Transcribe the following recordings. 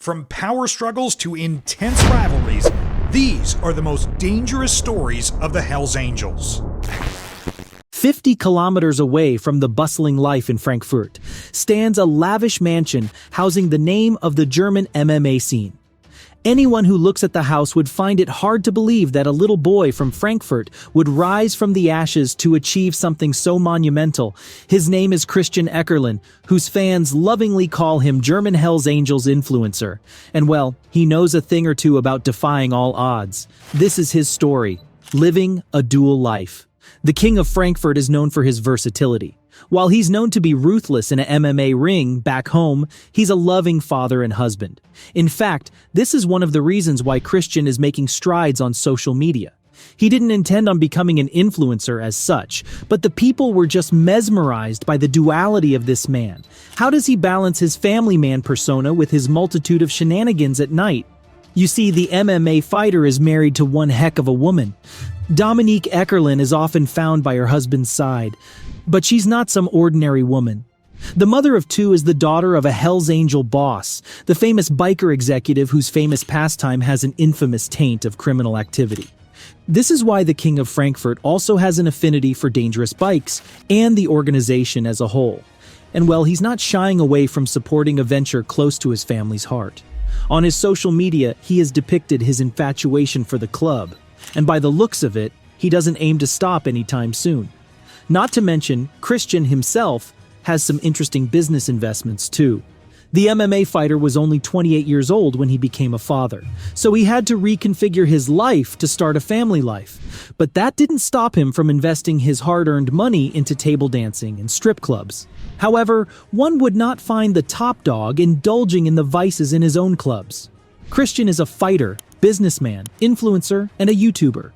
From power struggles to intense rivalries, these are the most dangerous stories of the Hells Angels. 50 kilometers away from the bustling life in Frankfurt stands a lavish mansion housing the name of the German MMA scene. Anyone who looks at the house would find it hard to believe that a little boy from Frankfurt would rise from the ashes to achieve something so monumental. His name is Christian Eckerlin, whose fans lovingly call him German Hells Angels influencer. And well, he knows a thing or two about defying all odds. This is his story, living a dual life. The King of Frankfurt is known for his versatility. While he's known to be ruthless in an MMA ring, back home, he's a loving father and husband. In fact, this is one of the reasons why Christian is making strides on social media. He didn't intend on becoming an influencer as such, but the people were just mesmerized by the duality of this man. How does he balance his family man persona with his multitude of shenanigans at night? You see, the MMA fighter is married to one heck of a woman. Dominique Eckerlin is often found by her husband's side, but she's not some ordinary woman. The mother of two is the daughter of a Hells Angel boss, the famous biker executive whose famous pastime has an infamous taint of criminal activity. This is why the King of Frankfurt also has an affinity for dangerous bikes and the organization as a whole. And well, he's not shying away from supporting a venture close to his family's heart. On his social media, he has depicted his infatuation for the club, and by the looks of it, he doesn't aim to stop anytime soon. Not to mention, Christian himself has some interesting business investments too. The MMA fighter was only 28 years old when he became a father, so he had to reconfigure his life to start a family life. But that didn't stop him from investing his hard-earned money into table dancing and strip clubs. However, one would not find the top dog indulging in the vices in his own clubs. Christian is a fighter, businessman, influencer, and a YouTuber.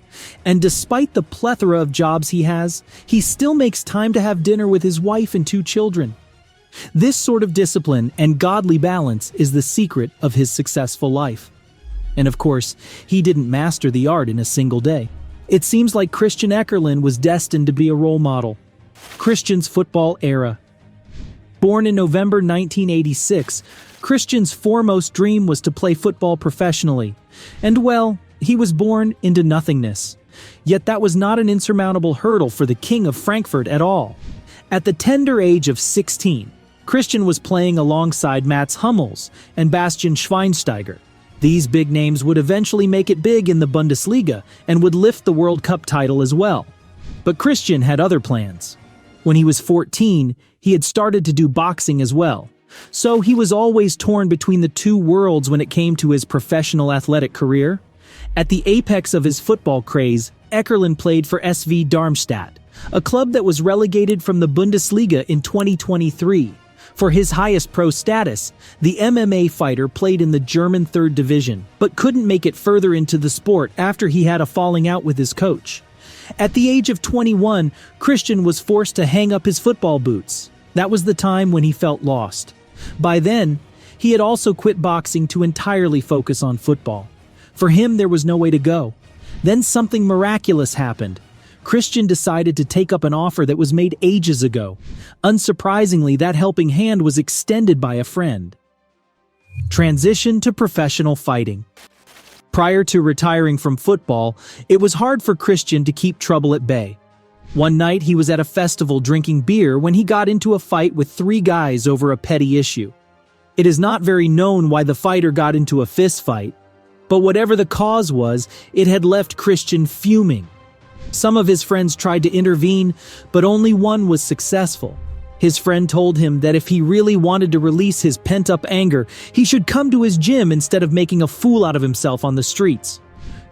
And despite the plethora of jobs he has, he still makes time to have dinner with his wife and 2 children. This sort of discipline and godly balance is the secret of his successful life. And of course, he didn't master the art in a single day. It seems like Christian Eckerlin was destined to be a role model. Christian's football era. Born in November 1986, Christian's foremost dream was to play football professionally. And well, he was born into nothingness. Yet that was not an insurmountable hurdle for the King of Frankfurt at all. At the tender age of 16, Christian was playing alongside Mats Hummels and Bastian Schweinsteiger. These big names would eventually make it big in the Bundesliga and would lift the World Cup title as well. But Christian had other plans. When he was 14, he had started to do boxing as well. So he was always torn between the two worlds when it came to his professional athletic career. At the apex of his football craze, Eckerlin played for SV Darmstadt, a club that was relegated from the Bundesliga in 2023. For his highest pro status, the MMA fighter played in the German 3rd Division, but couldn't make it further into the sport after he had a falling out with his coach. At the age of 21, Christian was forced to hang up his football boots. That was the time when he felt lost. By then, he had also quit boxing to entirely focus on football. For him, there was no way to go. Then something miraculous happened. Christian decided to take up an offer that was made ages ago. Unsurprisingly, that helping hand was extended by a friend. Transition to professional fighting. Prior to retiring from football, it was hard for Christian to keep trouble at bay. One night, he was at a festival drinking beer when he got into a fight with 3 guys over a petty issue. It is not very known why the fighter got into a fist fight, but whatever the cause was, it had left Christian fuming. Some of his friends tried to intervene, but only one was successful. His friend told him that if he really wanted to release his pent-up anger, he should come to his gym instead of making a fool out of himself on the streets.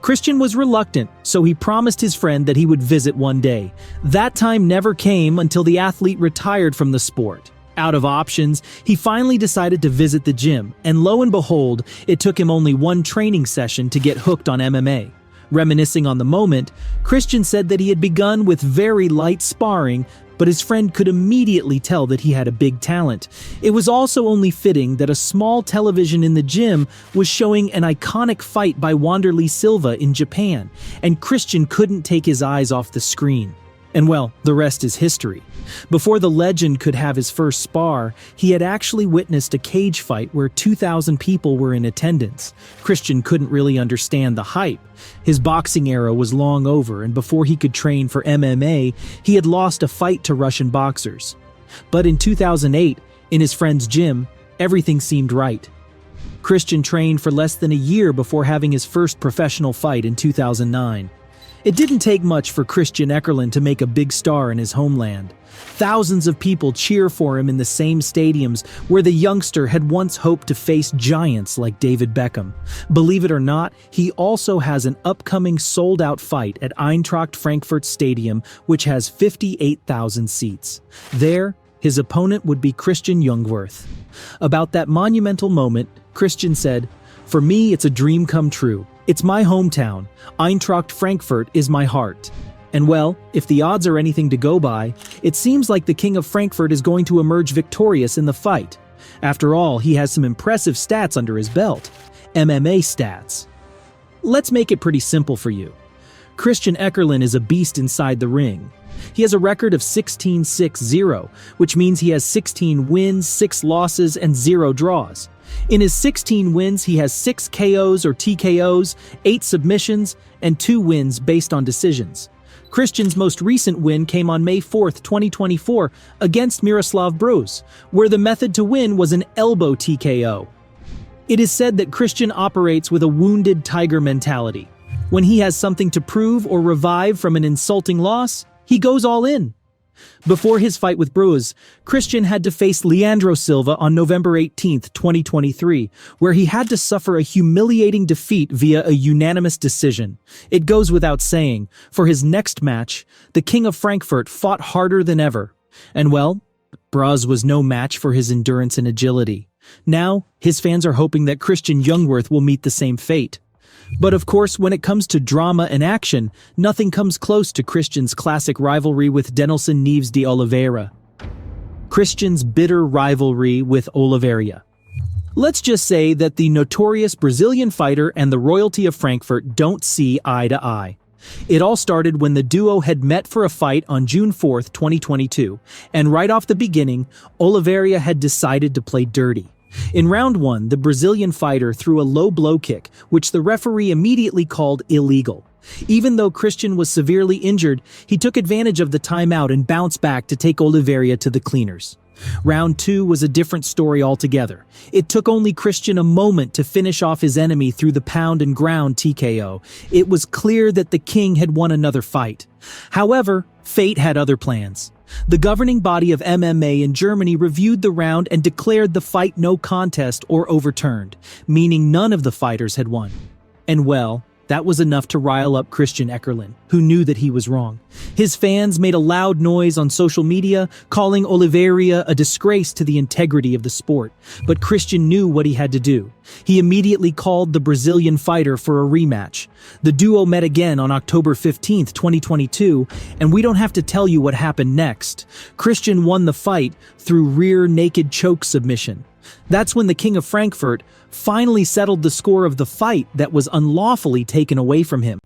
Christian was reluctant, so he promised his friend that he would visit one day. That time never came until the athlete retired from the sport. Out of options, he finally decided to visit the gym, and lo and behold, it took him only 1 training session to get hooked on MMA. Reminiscing on the moment, Christian said that he had begun with very light sparring, but his friend could immediately tell that he had a big talent. It was also only fitting that a small television in the gym was showing an iconic fight by Wanderlei Silva in Japan, and Christian couldn't take his eyes off the screen. And well, the rest is history. Before the legend could have his first spar, he had actually witnessed a cage fight where 2,000 people were in attendance. Christian couldn't really understand the hype. His boxing era was long over, and before he could train for MMA, he had lost a fight to Russian boxers. But in 2008, in his friend's gym, everything seemed right. Christian trained for less than a year before having his first professional fight in 2009. It didn't take much for Christian Eckerlin to make a big star in his homeland. Thousands of people cheer for him in the same stadiums where the youngster had once hoped to face giants like David Beckham. Believe it or not, he also has an upcoming sold-out fight at Eintracht Frankfurt Stadium, which has 58,000 seats. There, his opponent would be Christian Jungwirth. About that monumental moment, Christian said, "For me, it's a dream come true. It's my hometown. Eintracht Frankfurt is my heart." And well, if the odds are anything to go by, it seems like the King of Frankfurt is going to emerge victorious in the fight. After all, he has some impressive stats under his belt. MMA stats. Let's make it pretty simple for you. Christian Eckerlin is a beast inside the ring. He has a record of 16-6-0, which means he has 16 wins, 6 losses, and 0 draws. In his 16 wins, he has 6 KOs or TKOs, 8 submissions, and 2 wins based on decisions. Christian's most recent win came on May 4, 2024, against Miroslav Broz, where the method to win was an elbow TKO. It is said that Christian operates with a wounded tiger mentality. When he has something to prove or revive from an insulting loss, he goes all in. Before his fight with Broz, Christian had to face Leandro Silva on November 18, 2023, where he had to suffer a humiliating defeat via a unanimous decision. It goes without saying, for his next match, the King of Frankfurt fought harder than ever. And well, Broz was no match for his endurance and agility. Now, his fans are hoping that Christian Jungwirth will meet the same fate. But of course, when it comes to drama and action, nothing comes close to Christian's classic rivalry with Denson Nees de Oliveira. Christian's bitter rivalry with Oliveira. Let's just say that the notorious Brazilian fighter and the royalty of Frankfurt don't see eye to eye. It all started when the duo had met for a fight on June 4, 2022, and right off the beginning, Oliveira had decided to play dirty. In round 1, the Brazilian fighter threw a low blow kick, which the referee immediately called illegal. Even though Christian was severely injured, he took advantage of the timeout and bounced back to take Oliveira to the cleaners. Round 2 was a different story altogether. It took only Christian a moment to finish off his enemy through the pound and ground TKO. It was clear that the king had won another fight. However, fate had other plans. The governing body of MMA in Germany reviewed the round and declared the fight no contest or overturned, meaning none of the fighters had won. And well, that was enough to rile up Christian Eckerlin, who knew that he was wrong. His fans made a loud noise on social media, calling Oliveira a disgrace to the integrity of the sport. But Christian knew what he had to do. He immediately called the Brazilian fighter for a rematch. The duo met again on October 15, 2022, and we don't have to tell you what happened next. Christian won the fight through rear naked choke submission. That's when the King of Frankfurt finally settled the score of the fight that was unlawfully taken away from him.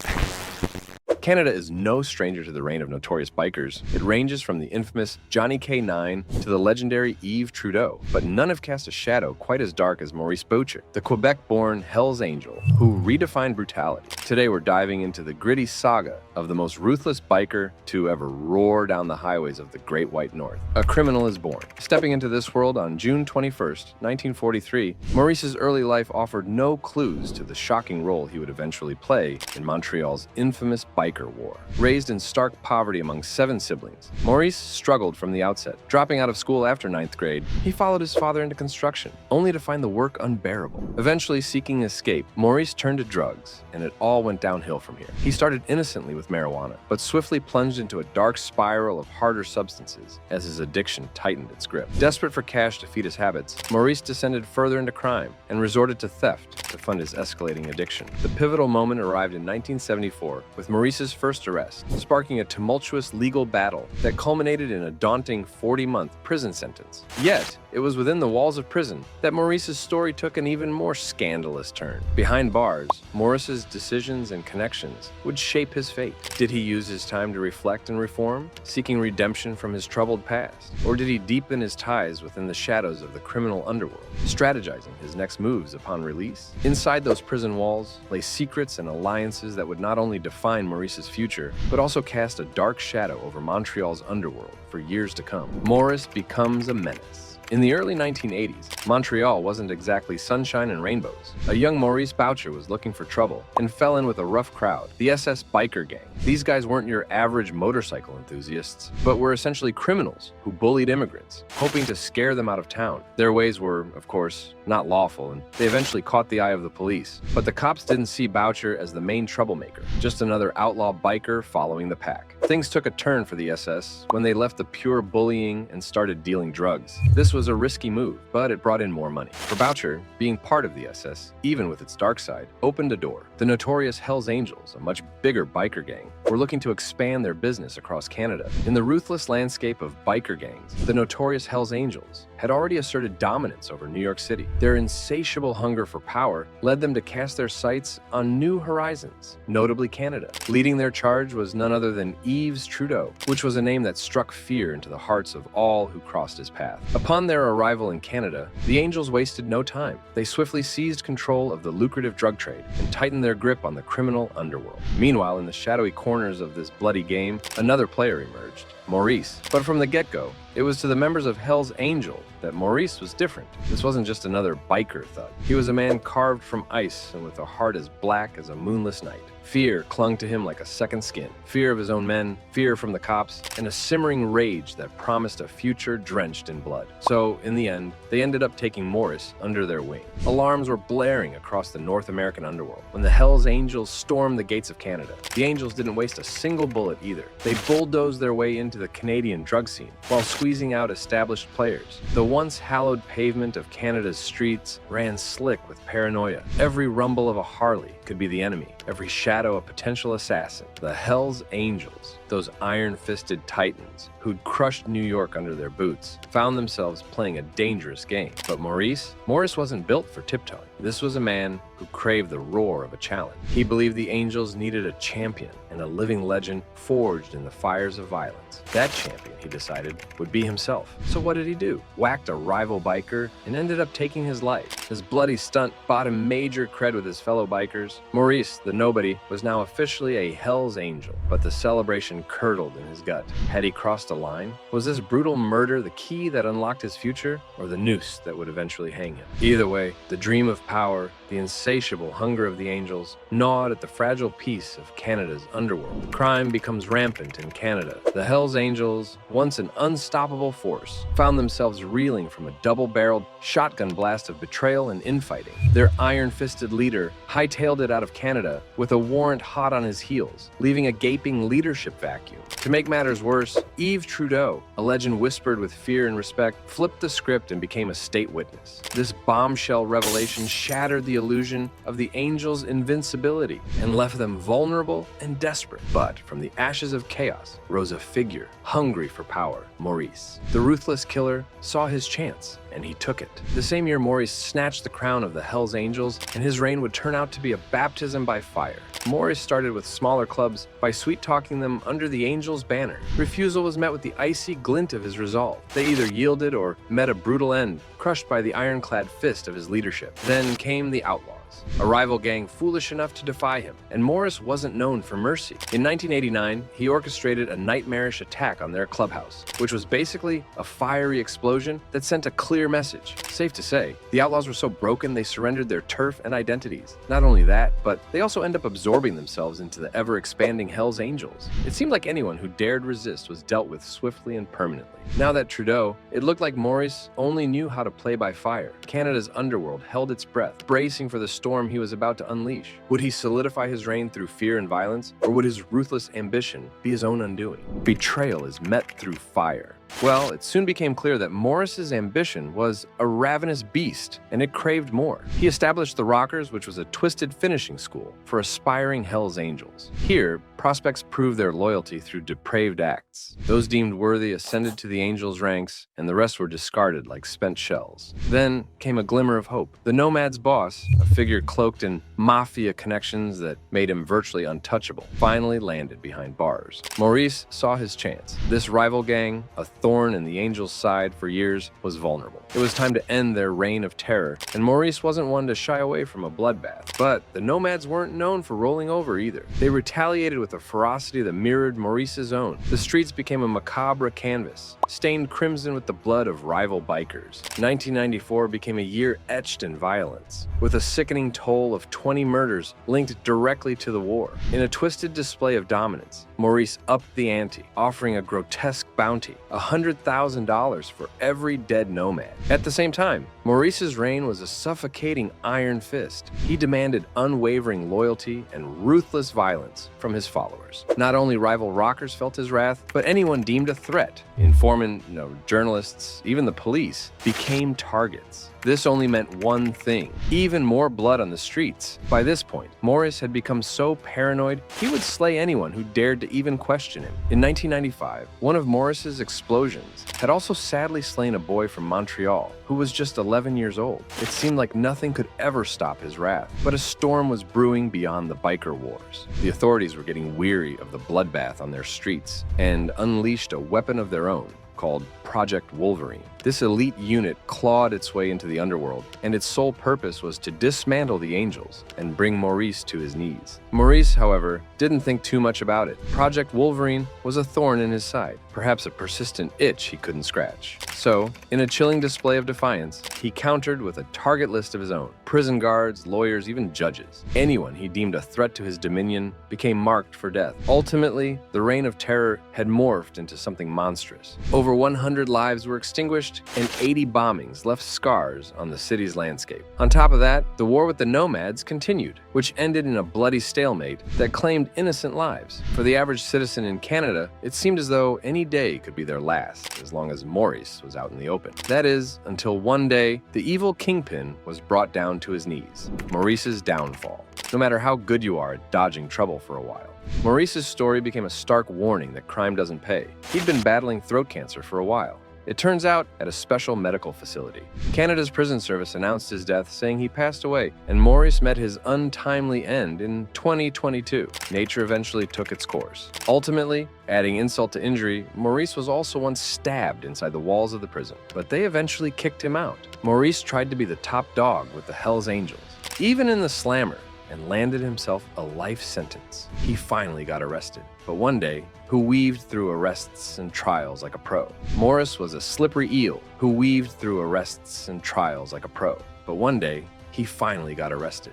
Canada is no stranger to the reign of notorious bikers. It ranges from the infamous Johnny K9 to the legendary Yves Trudeau, but none have cast a shadow quite as dark as Maurice Boucher, the Quebec-born Hell's Angel, who redefined brutality. Today we're diving into the gritty saga of the most ruthless biker to ever roar down the highways of the Great White North. A criminal is born. Stepping into this world on June 21st, 1943, Maurice's early life offered no clues to the shocking role he would eventually play in Montreal's infamous biker war. Raised in stark poverty among 7 siblings, Maurice struggled from the outset. Dropping out of school after 9th grade, he followed his father into construction, only to find the work unbearable. Eventually seeking escape, Maurice turned to drugs, and it all went downhill from here. He started innocently with marijuana, but swiftly plunged into a dark spiral of harder substances as his addiction tightened its grip. Desperate for cash to feed his habits, Maurice descended further into crime and resorted to theft, to fund his escalating addiction. The pivotal moment arrived in 1974 with Maurice's first arrest, sparking a tumultuous legal battle that culminated in a daunting 40-month prison sentence. Yet, it was within the walls of prison that Maurice's story took an even more scandalous turn. Behind bars, Maurice's decisions and connections would shape his fate. Did he use his time to reflect and reform, seeking redemption from his troubled past? Or did he deepen his ties within the shadows of the criminal underworld, strategizing his next moves upon release? Inside those prison walls lay secrets and alliances that would not only define Maurice's future, but also cast a dark shadow over Montreal's underworld for years to come. Maurice becomes a menace. In the early 1980s, Montreal wasn't exactly sunshine and rainbows. A young Maurice Boucher was looking for trouble and fell in with a rough crowd, the SS Biker Gang. These guys weren't your average motorcycle enthusiasts, but were essentially criminals who bullied immigrants, hoping to scare them out of town. Their ways were, of course, not lawful, and they eventually caught the eye of the police. But the cops didn't see Boucher as the main troublemaker, just another outlaw biker following the pack. Things took a turn for the SS when they left the pure bullying and started dealing drugs. This was a risky move, but it brought in more money. For Boucher, being part of the SS, even with its dark side, opened a door. The notorious Hells Angels, a much bigger biker gang, were looking to expand their business across Canada. In the ruthless landscape of biker gangs, the notorious Hells Angels had already asserted dominance over New York City. Their insatiable hunger for power led them to cast their sights on new horizons, notably Canada. Leading their charge was none other than Yves Trudeau, which was a name that struck fear into the hearts of all who crossed his path. Upon their arrival in Canada, the Angels wasted no time. They swiftly seized control of the lucrative drug trade and tightened their grip on the criminal underworld. Meanwhile, in the shadowy corners of this bloody game, another player emerged, Maurice. But from the get-go, it was to the members of Hell's Angel that Maurice was different. This wasn't just another biker thug. He was a man carved from ice and with a heart as black as a moonless night. Fear clung to him like a second skin. Fear of his own men, fear from the cops, and a simmering rage that promised a future drenched in blood. So, in the end, they ended up taking Maurice under their wing. Alarms were blaring across the North American underworld when the Hells Angels stormed the gates of Canada. The Angels didn't waste a single bullet either. They bulldozed their way into the Canadian drug scene while squeezing out established players. The once hallowed pavement of Canada's streets ran slick with paranoia. Every rumble of a Harley could be the enemy, every shadow a potential assassin. The Hells Angels, those iron-fisted titans who'd crushed New York under their boots, found themselves playing a dangerous game. But Maurice wasn't built for tiptoeing. This was a man who craved the roar of a challenge. He believed the Angels needed a champion and a living legend forged in the fires of violence. That champion, he decided, would be himself. So what did he do? Whacked a rival biker and ended up taking his life. His bloody stunt bought him major cred with his fellow bikers. Maurice, the nobody, was now officially a Hell's Angel, but the celebration curdled in his gut. Had he crossed a line? Was this brutal murder the key that unlocked his future, or the noose that would eventually hang him? Either way, the dream of power, the insatiable hunger of the Angels, gnawed at the fragile peace of Canada's underworld. Crime becomes rampant in Canada. The Hells Angels, once an unstoppable force, found themselves reeling from a double-barreled shotgun blast of betrayal and infighting. Their iron-fisted leader hightailed it out of Canada with a warrant hot on his heels, leaving a gaping leadership vacuum. To make matters worse, Yves Trudeau, a legend whispered with fear and respect, flipped the script and became a state witness. This bombshell revelation shattered the illusion of the Angels' invincibility and left them vulnerable and desperate. But from the ashes of chaos rose a figure hungry for power, Maurice. The ruthless killer saw his chance, and he took it. The same year, Maurice snatched the crown of the Hells Angels, and his reign would turn out to be a baptism by fire. Maurice started with smaller clubs by sweet-talking them under the Angels' banner. Refusal was met with the icy glint of his resolve. They either yielded or met a brutal end, crushed by the ironclad fist of his leadership. Then came the Outlaws, a rival gang foolish enough to defy him, and Maurice wasn't known for mercy. In 1989, he orchestrated a nightmarish attack on their clubhouse, which was basically a fiery explosion that sent a clear message. Safe to say, the Outlaws were so broken they surrendered their turf and identities. Not only that, but they also end up absorbing themselves into the ever-expanding Hells Angels. It seemed like anyone who dared resist was dealt with swiftly and permanently. Now that Trudeau, it looked like Maurice only knew how to play by fire. Canada's underworld held its breath, bracing for the storm he was about to unleash. Would he solidify his reign through fear and violence, or would his ruthless ambition be his own undoing? Betrayal is met through fire. Well, it soon became clear that Maurice's ambition was a ravenous beast, and it craved more. He established the Rockers, which was a twisted finishing school for aspiring Hells Angels. Here, prospects proved their loyalty through depraved acts. Those deemed worthy ascended to the Angels' ranks, and the rest were discarded like spent shells. Then came a glimmer of hope. The Nomad's boss, a figure cloaked in mafia connections that made him virtually untouchable, finally landed behind bars. Maurice saw his chance. This rival gang, a thorn in the Angels' side for years, was vulnerable. It was time to end their reign of terror, and Maurice wasn't one to shy away from a bloodbath. But the Nomads weren't known for rolling over either. They retaliated with a ferocity that mirrored Maurice's own. The streets became a macabre canvas, stained crimson with the blood of rival bikers. 1994 became a year etched in violence, with a sickening toll of 20 murders linked directly to the war. In a twisted display of dominance, Maurice upped the ante, offering a grotesque bounty, $100,000 for every dead nomad. At the same time, Maurice's reign was a suffocating iron fist. He demanded unwavering loyalty and ruthless violence from his followers. Not only rival rockers felt his wrath, but anyone deemed a threat. Informant, journalists, even the police, became targets. This only meant one thing: even more blood on the streets. By this point, Maurice had become so paranoid, he would slay anyone who dared to even question him. In 1995, one of Maurice's explosions had also sadly slain a boy from Montreal who was just 11 years old. It seemed like nothing could ever stop his wrath, but a storm was brewing beyond the biker wars. The authorities were getting weary of the bloodbath on their streets and unleashed a weapon of their own called Project Wolverine. This elite unit clawed its way into the underworld, and its sole purpose was to dismantle the Angels and bring Maurice to his knees. Maurice, however, didn't think too much about it. Project Wolverine was a thorn in his side, perhaps a persistent itch he couldn't scratch. So, in a chilling display of defiance, he countered with a target list of his own. Prison guards, lawyers, even judges. Anyone he deemed a threat to his dominion became marked for death. Ultimately, the reign of terror had morphed into something monstrous. Over 100 lives were extinguished, and 80 bombings left scars on the city's landscape. On top of that, the war with the Nomads continued, which ended in a bloody stalemate that claimed innocent lives. For the average citizen in Canada, it seemed as though any day could be their last, as long as Maurice was out in the open. That is, until one day, the evil Kingpin was brought down to his knees. Maurice's downfall. No matter how good you are at dodging trouble for a while. Maurice's story became a stark warning that crime doesn't pay. He'd been battling throat cancer for a while. It turns out, at a special medical facility. Canada's prison service announced his death, saying he passed away, and Maurice met his untimely end in 2022. Nature eventually took its course. Ultimately, adding insult to injury, Maurice was also once stabbed inside the walls of the prison, but they eventually kicked him out. Maurice tried to be the top dog with the Hells Angels, even in the slammer, and landed himself a life sentence. He finally got arrested, but one day, who weaved through arrests and trials like a pro. Maurice was a slippery eel who weaved through arrests and trials like a pro, but one day, he finally got arrested.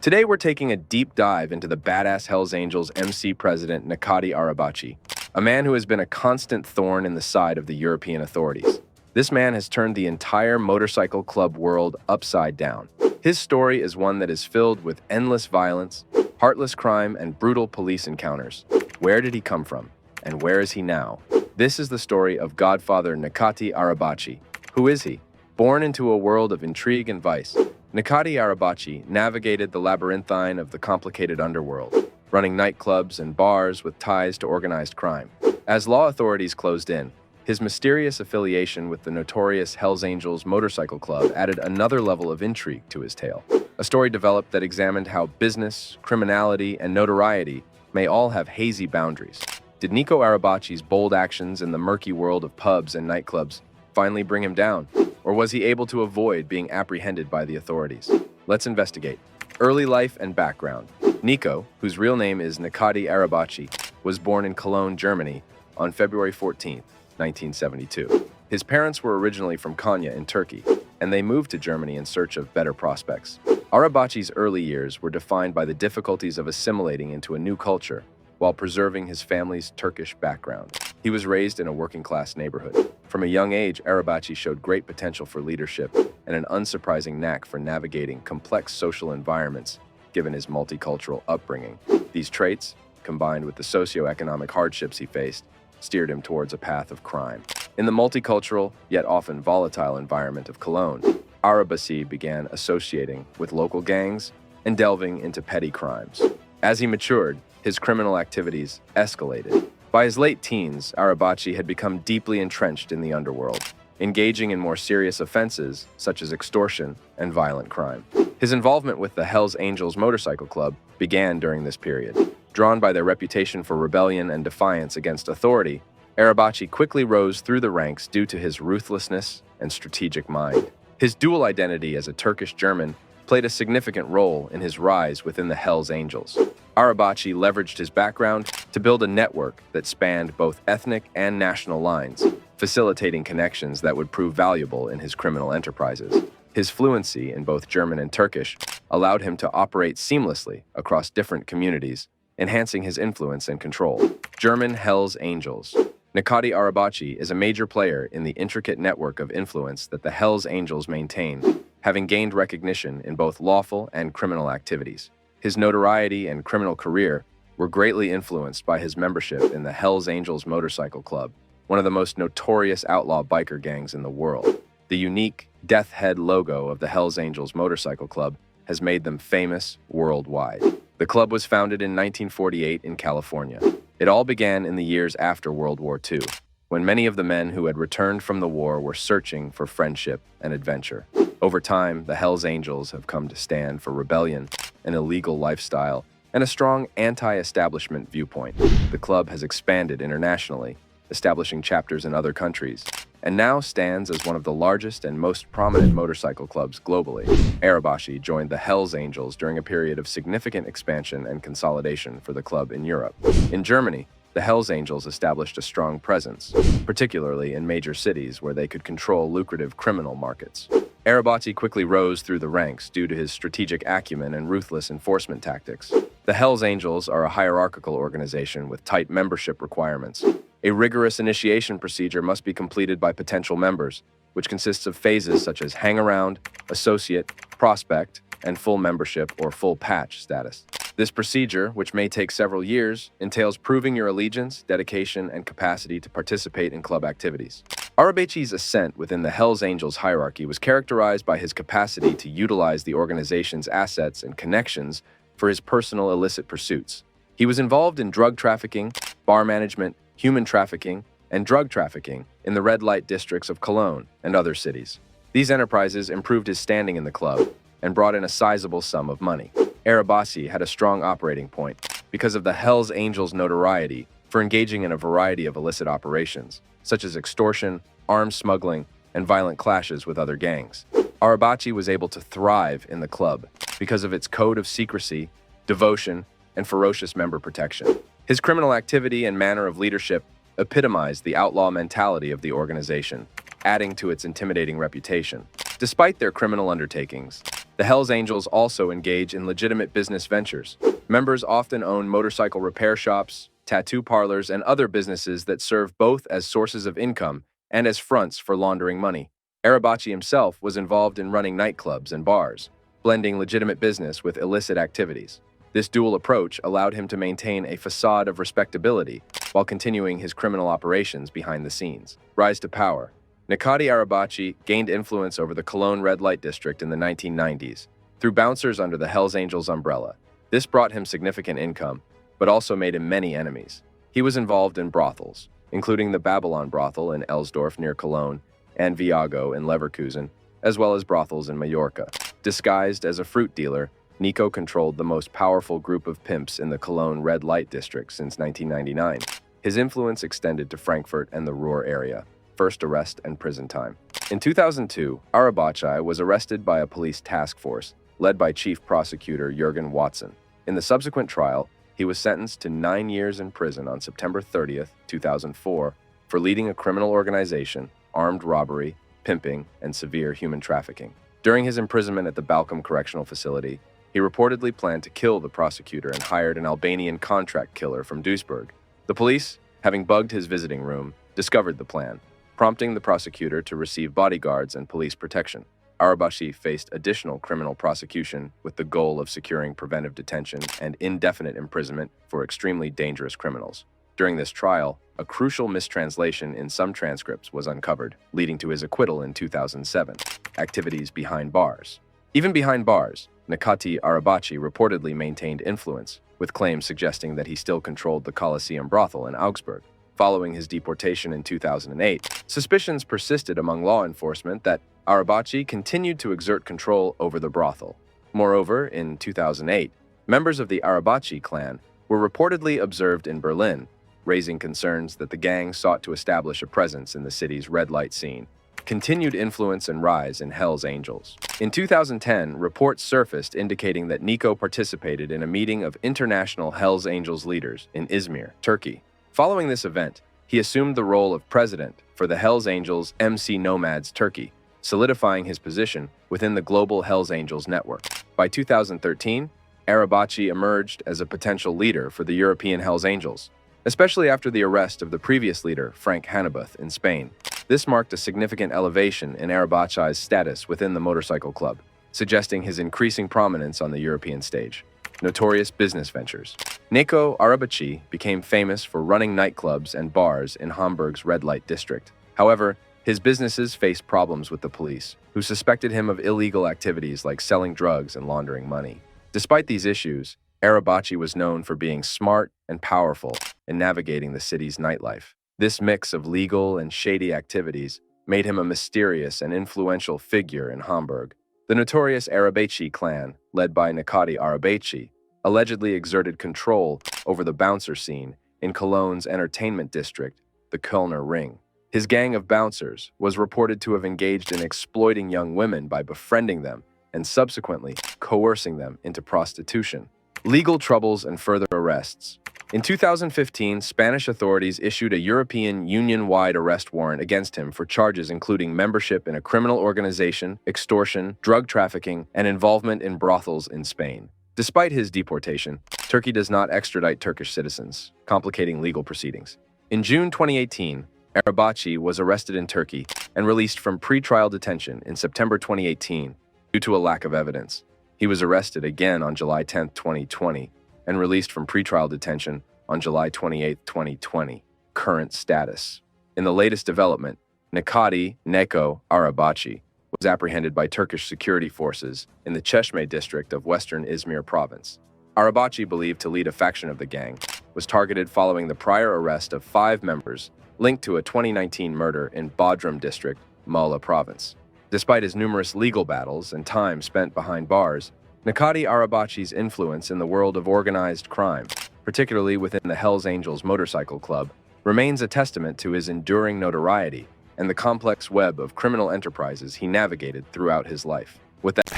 Today, we're taking a deep dive into the badass Hells Angels MC president Nico Arabaci, a man who has been a constant thorn in the side of the European authorities. This man has turned the entire motorcycle club world upside down. His story is one that is filled with endless violence, heartless crime, and brutal police encounters. Where did he come from? And where is he now? This is the story of Godfather Nico Arabaci. Who is he? Born into a world of intrigue and vice, Nico Arabaci navigated the labyrinthine of the complicated underworld, running nightclubs and bars with ties to organized crime. As law authorities closed in, his mysterious affiliation with the notorious Hells Angels Motorcycle Club added another level of intrigue to his tale. A story developed that examined how business, criminality, and notoriety may all have hazy boundaries. Did Nico Arabaci's bold actions in the murky world of pubs and nightclubs finally bring him down? Or was he able to avoid being apprehended by the authorities? Let's investigate. Early life and background. Nico, whose real name is Nico Arabaci, was born in Cologne, Germany on February 14th, 1972. His parents were originally from Konya in Turkey, and they moved to Germany in search of better prospects. Arabaci's early years were defined by the difficulties of assimilating into a new culture while preserving his family's Turkish background. He was raised in a working-class neighborhood. From a young age, Arabaci showed great potential for leadership and an unsurprising knack for navigating complex social environments, given his multicultural upbringing. These traits, combined with the socioeconomic hardships he faced, steered him towards a path of crime. In the multicultural, yet often volatile environment of Cologne, Arabaci began associating with local gangs and delving into petty crimes. As he matured, his criminal activities escalated. By his late teens, Arabaci had become deeply entrenched in the underworld, engaging in more serious offenses such as extortion and violent crime. His involvement with the Hells Angels motorcycle club began during this period. Drawn by their reputation for rebellion and defiance against authority, Arabaci quickly rose through the ranks due to his ruthlessness and strategic mind. His dual identity as a Turkish German played a significant role in his rise within the Hells Angels. Arabaci leveraged his background to build a network that spanned both ethnic and national lines, facilitating connections that would prove valuable in his criminal enterprises. His fluency in both German and Turkish allowed him to operate seamlessly across different communities, enhancing his influence and control. German Hells Angels. Nico Arabaci is a major player in the intricate network of influence that the Hells Angels maintain, having gained recognition in both lawful and criminal activities. His notoriety and criminal career were greatly influenced by his membership in the Hells Angels Motorcycle Club, one of the most notorious outlaw biker gangs in the world. The unique death head logo of the Hells Angels Motorcycle Club has made them famous worldwide. The club was founded in 1948 in California. It all began in the years after World War II, when many of the men who had returned from the war were searching for friendship and adventure. Over time, the Hells Angels have come to stand for rebellion, an illegal lifestyle, and a strong anti-establishment viewpoint. The club has expanded internationally, establishing chapters in other countries, and now stands as one of the largest and most prominent motorcycle clubs globally. Arabaci joined the Hells Angels during a period of significant expansion and consolidation for the club in Europe. In Germany, the Hells Angels established a strong presence, particularly in major cities where they could control lucrative criminal markets. Arabaci quickly rose through the ranks due to his strategic acumen and ruthless enforcement tactics. The Hells Angels are a hierarchical organization with tight membership requirements. A rigorous initiation procedure must be completed by potential members, which consists of phases such as hang-around, associate, prospect, and full membership or full patch status. This procedure, which may take several years, entails proving your allegiance, dedication, and capacity to participate in club activities. Arabaci's ascent within the Hells Angels hierarchy was characterized by his capacity to utilize the organization's assets and connections for his personal illicit pursuits. He was involved in drug trafficking, bar management, human trafficking, and drug trafficking in the red light districts of Cologne and other cities. These enterprises improved his standing in the club and brought in a sizable sum of money. Arabaci had a strong operating point because of the Hells Angels' notoriety for engaging in a variety of illicit operations, such as extortion, arms smuggling, and violent clashes with other gangs. Arabaci was able to thrive in the club because of its code of secrecy, devotion, and ferocious member protection. His criminal activity and manner of leadership epitomized the outlaw mentality of the organization, adding to its intimidating reputation. Despite their criminal undertakings, the Hells Angels also engage in legitimate business ventures. Members often own motorcycle repair shops, tattoo parlors, and other businesses that serve both as sources of income and as fronts for laundering money. Arabaci himself was involved in running nightclubs and bars, blending legitimate business with illicit activities. This dual approach allowed him to maintain a facade of respectability while continuing his criminal operations behind the scenes. Rise to power. Nico Arabaci gained influence over the Cologne red light district in the 1990s through bouncers under the Hells Angels umbrella. This brought him significant income, but also made him many enemies. He was involved in brothels, including the Babylon brothel in Elsdorf near Cologne and Viago in Leverkusen, as well as brothels in Mallorca. Disguised as a fruit dealer, Nico controlled the most powerful group of pimps in the Cologne red light district since 1999. His influence extended to Frankfurt and the Ruhr area. First arrest and prison time. In 2002, Arabaci was arrested by a police task force led by Chief Prosecutor Jürgen Watson. In the subsequent trial, he was sentenced to 9 years in prison on September 30th, 2004, for leading a criminal organization, armed robbery, pimping, and severe human trafficking. During his imprisonment at the Balcom Correctional Facility, he reportedly planned to kill the prosecutor and hired an Albanian contract killer from Duisburg. The police, having bugged his visiting room, discovered the plan, prompting the prosecutor to receive bodyguards and police protection. Arabaci faced additional criminal prosecution with the goal of securing preventive detention and indefinite imprisonment for extremely dangerous criminals. During this trial, a crucial mistranslation in some transcripts was uncovered, leading to his acquittal in 2007. Activities behind bars. Even behind bars, Nico Arabaci reportedly maintained influence, with claims suggesting that he still controlled the Coliseum brothel in Augsburg. Following his deportation in 2008, suspicions persisted among law enforcement that Arabaci continued to exert control over the brothel. Moreover, in 2008, members of the Arabaci clan were reportedly observed in Berlin, raising concerns that the gang sought to establish a presence in the city's red light scene. Continued influence and rise in Hell's Angels. In 2010, reports surfaced indicating that Nico participated in a meeting of international Hell's Angels leaders in Izmir, Turkey. Following this event, he assumed the role of president for the Hell's Angels MC Nomads Turkey, solidifying his position within the global Hell's Angels network. By 2013, Arabaci emerged as a potential leader for the European Hell's Angels, especially after the arrest of the previous leader, Frank Hanebuth, in Spain. This marked a significant elevation in Arabaci's status within the motorcycle club, suggesting his increasing prominence on the European stage. Notorious business ventures. Nico Arabaci became famous for running nightclubs and bars in Hamburg's red light district. However, his businesses faced problems with the police, who suspected him of illegal activities like selling drugs and laundering money. Despite these issues, Arabaci was known for being smart and powerful in navigating the city's nightlife. This mix of legal and shady activities made him a mysterious and influential figure in Hamburg. The notorious Arabaci clan, led by Nico Arabaci, allegedly exerted control over the bouncer scene in Cologne's entertainment district, the Kölner Ring. His gang of bouncers was reported to have engaged in exploiting young women by befriending them and subsequently coercing them into prostitution. Legal troubles and further arrests. In 2015, Spanish authorities issued a European Union-wide arrest warrant against him for charges including membership in a criminal organization, extortion, drug trafficking, and involvement in brothels in Spain. Despite his deportation, Turkey does not extradite Turkish citizens, complicating legal proceedings. In June 2018, Arabaci was arrested in Turkey and released from pre-trial detention in September 2018 due to a lack of evidence. He was arrested again on July 10, 2020, and released from pretrial detention on July 28, 2020. Current status. In the latest development, Nico Arabaci was apprehended by Turkish security forces in the Çeşme district of western Izmir province. Arabaci, believed to lead a faction of the gang, was targeted following the prior arrest of 5 members linked to a 2019 murder in Bodrum district, Muğla province. Despite his numerous legal battles and time spent behind bars, Nico Arabaci's influence in the world of organized crime, particularly within the Hells Angels motorcycle club, remains a testament to his enduring notoriety and the complex web of criminal enterprises he navigated throughout his life. With that,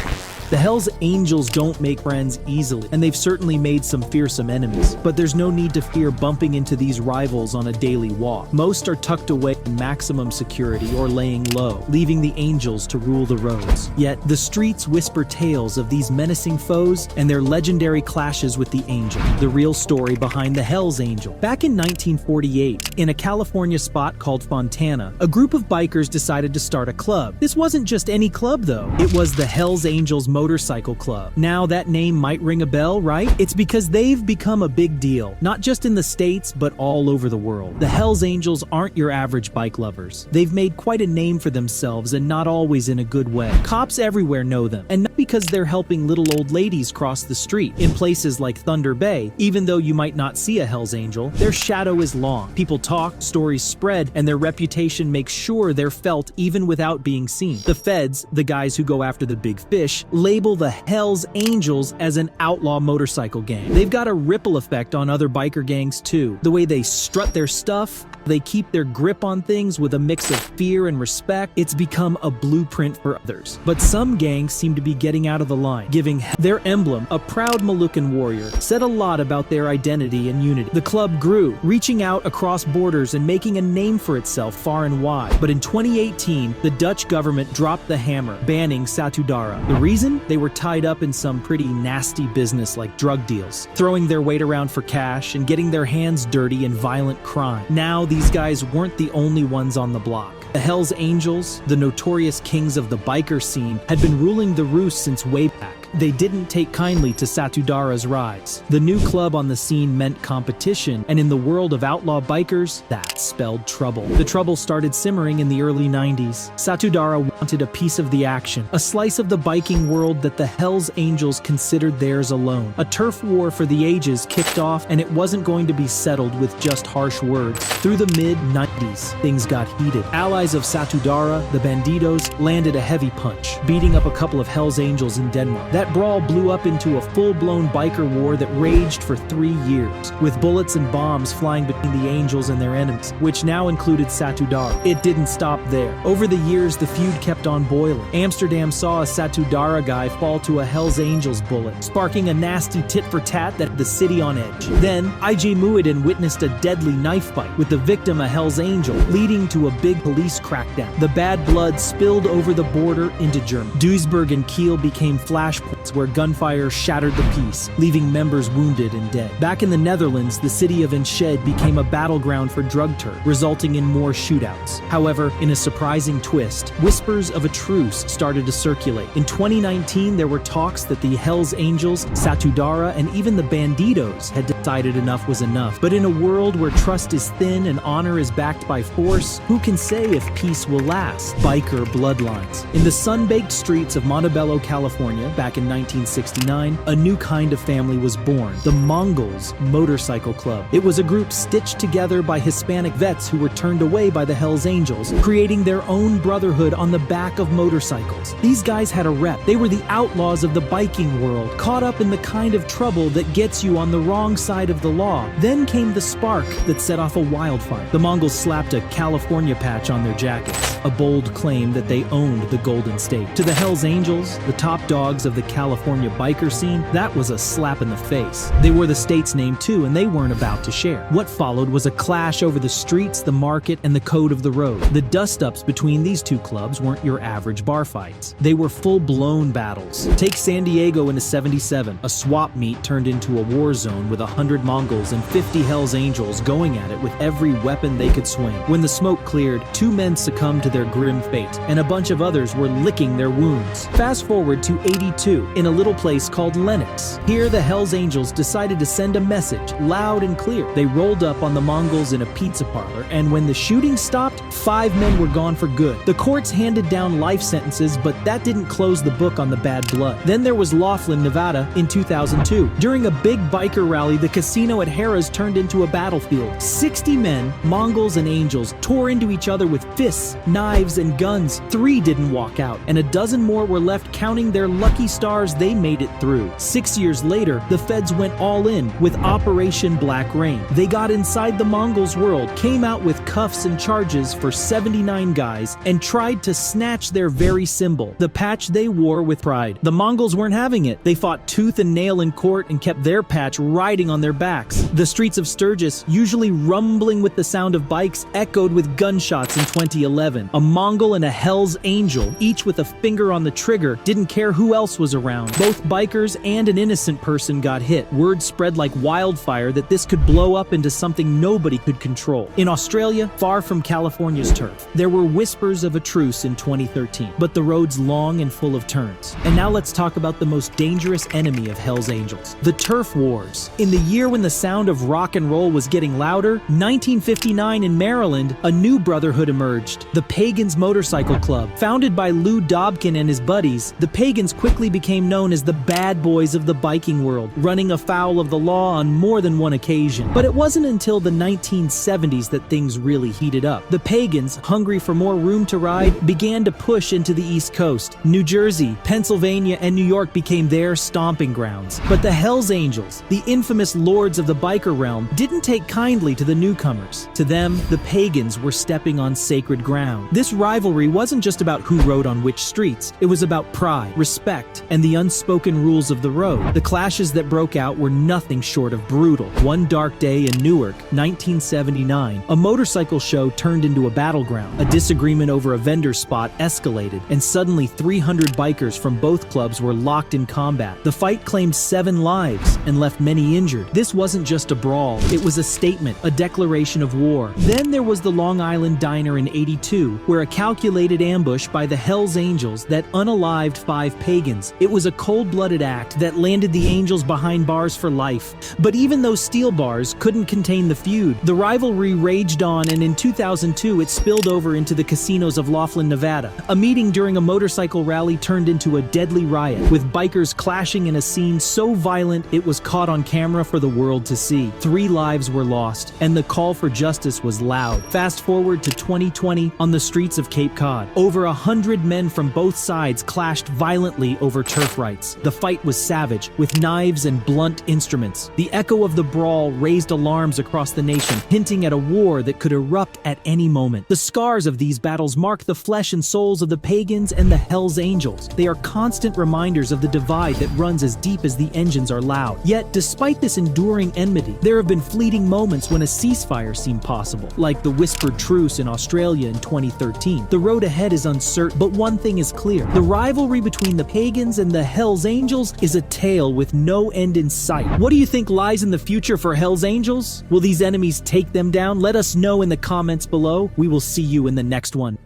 The Hells Angels don't make friends easily, and they've certainly made some fearsome enemies. But there's no need to fear bumping into these rivals on a daily walk. Most are tucked away in maximum security or laying low, leaving the Angels to rule the roads. Yet, the streets whisper tales of these menacing foes and their legendary clashes with the Angel, the real story behind the Hells Angel. Back in 1948, in a California spot called Fontana, a group of bikers decided to start a club. This wasn't just any club, though. It was the Hells Angels Motorcycle Club. Now that name might ring a bell, right? It's because they've become a big deal, not just in the States, but all over the world. The Hells Angels aren't your average bike lovers. They've made quite a name for themselves, and not always in a good way. Cops everywhere know them, and not because they're helping little old ladies cross the street. In places like Thunder Bay, even though you might not see a Hells Angel, their shadow is long. People talk, stories spread, and their reputation makes sure they're felt even without being seen. The feds, the guys who go after the big fish, label the Hells Angels as an outlaw motorcycle gang. They've got a ripple effect on other biker gangs too. The way they strut their stuff, they keep their grip on things with a mix of fear and respect. It's become a blueprint for others. But some gangs seem to be getting out of the line, giving their emblem, a proud Moluccan warrior, said a lot about their identity and unity. The club grew, reaching out across borders and making a name for itself far and wide. But in 2018, the Dutch government dropped the hammer, banning Satudarah. The reason? They were tied up in some pretty nasty business like drug deals, throwing their weight around for cash and getting their hands dirty in violent crime. Now, these guys weren't the only ones on the block. The Hells Angels, the notorious kings of the biker scene, had been ruling the roost since way back. They didn't take kindly to Satudarah's rise. The new club on the scene meant competition, and in the world of outlaw bikers, that spelled trouble. The trouble started simmering in the early 90s. Satudarah wanted a piece of the action, a slice of the biking world that the Hells Angels considered theirs alone. A turf war for the ages kicked off, and it wasn't going to be settled with just harsh words. Through the mid-90s, things got heated. Allies of Satudarah, the Bandidos, landed a heavy punch, beating up a couple of Hells Angels in Denmark. That brawl blew up into a full-blown biker war that raged for 3 years, with bullets and bombs flying between the Angels and their enemies, which now included Satudarah. It didn't stop there. Over the years, the feud kept on boiling. Amsterdam saw a Satudarah guy fall to a Hells Angels bullet, sparking a nasty tit-for-tat that had the city on edge. Then, I.J. Muiden witnessed a deadly knife fight, with the victim a Hells Angel, leading to a big police crackdown. The bad blood spilled over the border into Germany. Duisburg and Kiel became flashpoints where gunfire shattered the peace, leaving members wounded and dead. Back in the Netherlands, the city of Enschede became a battleground for drug turf, resulting in more shootouts. However, in a surprising twist, whispers of a truce started to circulate. In 2019, there were talks that the Hells Angels, Satudarah, and even the Bandidos had decided enough was enough. But in a world where trust is thin and honor is backed by force, who can say if peace will last? Biker bloodlines. In the sun-baked streets of Montebello, California, back in 1969, a new kind of family was born, the Mongols Motorcycle Club. It was a group stitched together by Hispanic vets who were turned away by the Hells Angels, creating their own brotherhood on the back of motorcycles. These guys had a rep. They were the outlaws of the biking world, caught up in the kind of trouble that gets you on the wrong side of the law. Then came the spark that set off a wildfire. The Mongols slapped a California patch on their jackets, a bold claim that they owned the Golden State. To the Hells Angels, the top dogs of the California biker scene, that was a slap in the face. They were the state's name too, and they weren't about to share. What followed was a clash over the streets, the market, and the code of the road. The dust-ups between these two clubs weren't your average bar fights. They were full-blown battles. Take San Diego in '77. A swap meet turned into a war zone with 100 Mongols and 50 Hells Angels going at it with every weapon they could swing. When the smoke cleared, 2 men succumbed to their grim fate, and a bunch of others were licking their wounds. Fast forward to '82, in a little place called Lenox. Here, the Hells Angels decided to send a message, loud and clear. They rolled up on the Mongols in a pizza parlor, and when the shooting stopped, 5 men were gone for good. The courts handed down life sentences, but that didn't close the book on the bad blood. Then there was Laughlin, Nevada in 2002. During a big biker rally, the casino at Harrah's turned into a battlefield. 60 men, Mongols and Angels, tore into each other with fists, knives, and guns. 3 didn't walk out, and a dozen more were left counting their lucky stars they made it through. 6 years later, the feds went all in with Operation Black Rain. They got inside the Mongols' world, came out with cuffs and charges for 79 guys, and tried to snatch their very symbol, the patch they wore with pride. The Mongols weren't having it. They fought tooth and nail in court and kept their patch riding on their backs. The streets of Sturgis, usually rumbling with the sound of bikes, echoed with gunshots in 2011. A Mongol and a Hells Angel, each with a finger on the trigger, didn't care who else was around. Both bikers and an innocent person got hit. Word spread like wildfire that this could blow up into something nobody could control. In Australia, far from California's turf, there were whispers of a truce in 2013, but the road's long and full of turns. And now let's talk about the most dangerous enemy of Hells Angels, the turf wars. In the year when the sound of rock and roll was getting louder, 1959 in Maryland, a new brotherhood emerged, the Pagans Motorcycle Club. Founded by Lou Dobkin and his buddies, the Pagans quickly became known as the bad boys of the biking world, running afoul of the law on more than one occasion. But it wasn't until the 1970s that things really heated up. The Pagans, hungry for more room to ride, began to push into the East Coast. New Jersey, Pennsylvania, and New York became their stomping grounds. But the Hells Angels, the infamous lords of the biker realm, didn't take kindly to the newcomers. To them, the Pagans were stepping on sacred ground. This rivalry wasn't just about who rode on which streets. It was about pride, respect, and the the unspoken rules of the road. The clashes that broke out were nothing short of brutal. One dark day in Newark, 1979, a motorcycle show turned into a battleground. A disagreement over a vendor spot escalated, and suddenly 300 bikers from both clubs were locked in combat. The fight claimed 7 lives and left many injured. This wasn't just a brawl, it was a statement, a declaration of war. Then there was the Long Island Diner in '82, where a calculated ambush by the Hells Angels that unalived 5 pagans. It was a cold-blooded act that landed the Angels behind bars for life. But even those steel bars couldn't contain the feud. The rivalry raged on, and in 2002 it spilled over into the casinos of Laughlin, Nevada. A meeting during a motorcycle rally turned into a deadly riot, with bikers clashing in a scene so violent it was caught on camera for the world to see. 3 lives were lost, and the call for justice was loud. Fast forward to 2020 on the streets of Cape Cod. Over 100 men from both sides clashed violently over turf rights. The fight was savage, with knives and blunt instruments. The echo of the brawl raised alarms across the nation, hinting at a war that could erupt at any moment. The scars of these battles mark the flesh and souls of the pagans and the Hells Angels. They are constant reminders of the divide that runs as deep as the engines are loud. Yet, despite this enduring enmity, there have been fleeting moments when a ceasefire seemed possible, like the whispered truce in Australia in 2013. The road ahead is uncertain, but one thing is clear. The rivalry between the pagans and the Hells Angels is a tale with no end in sight. What do you think lies in the future for Hells Angels? Will these enemies take them down? Let us know in the comments below. We will see you in the next one.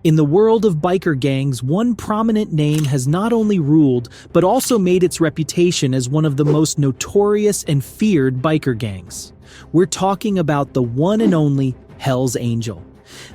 In the world of biker gangs, one prominent name has not only ruled, but also made its reputation as one of the most notorious and feared biker gangs. We're talking about the one and only Hells Angel.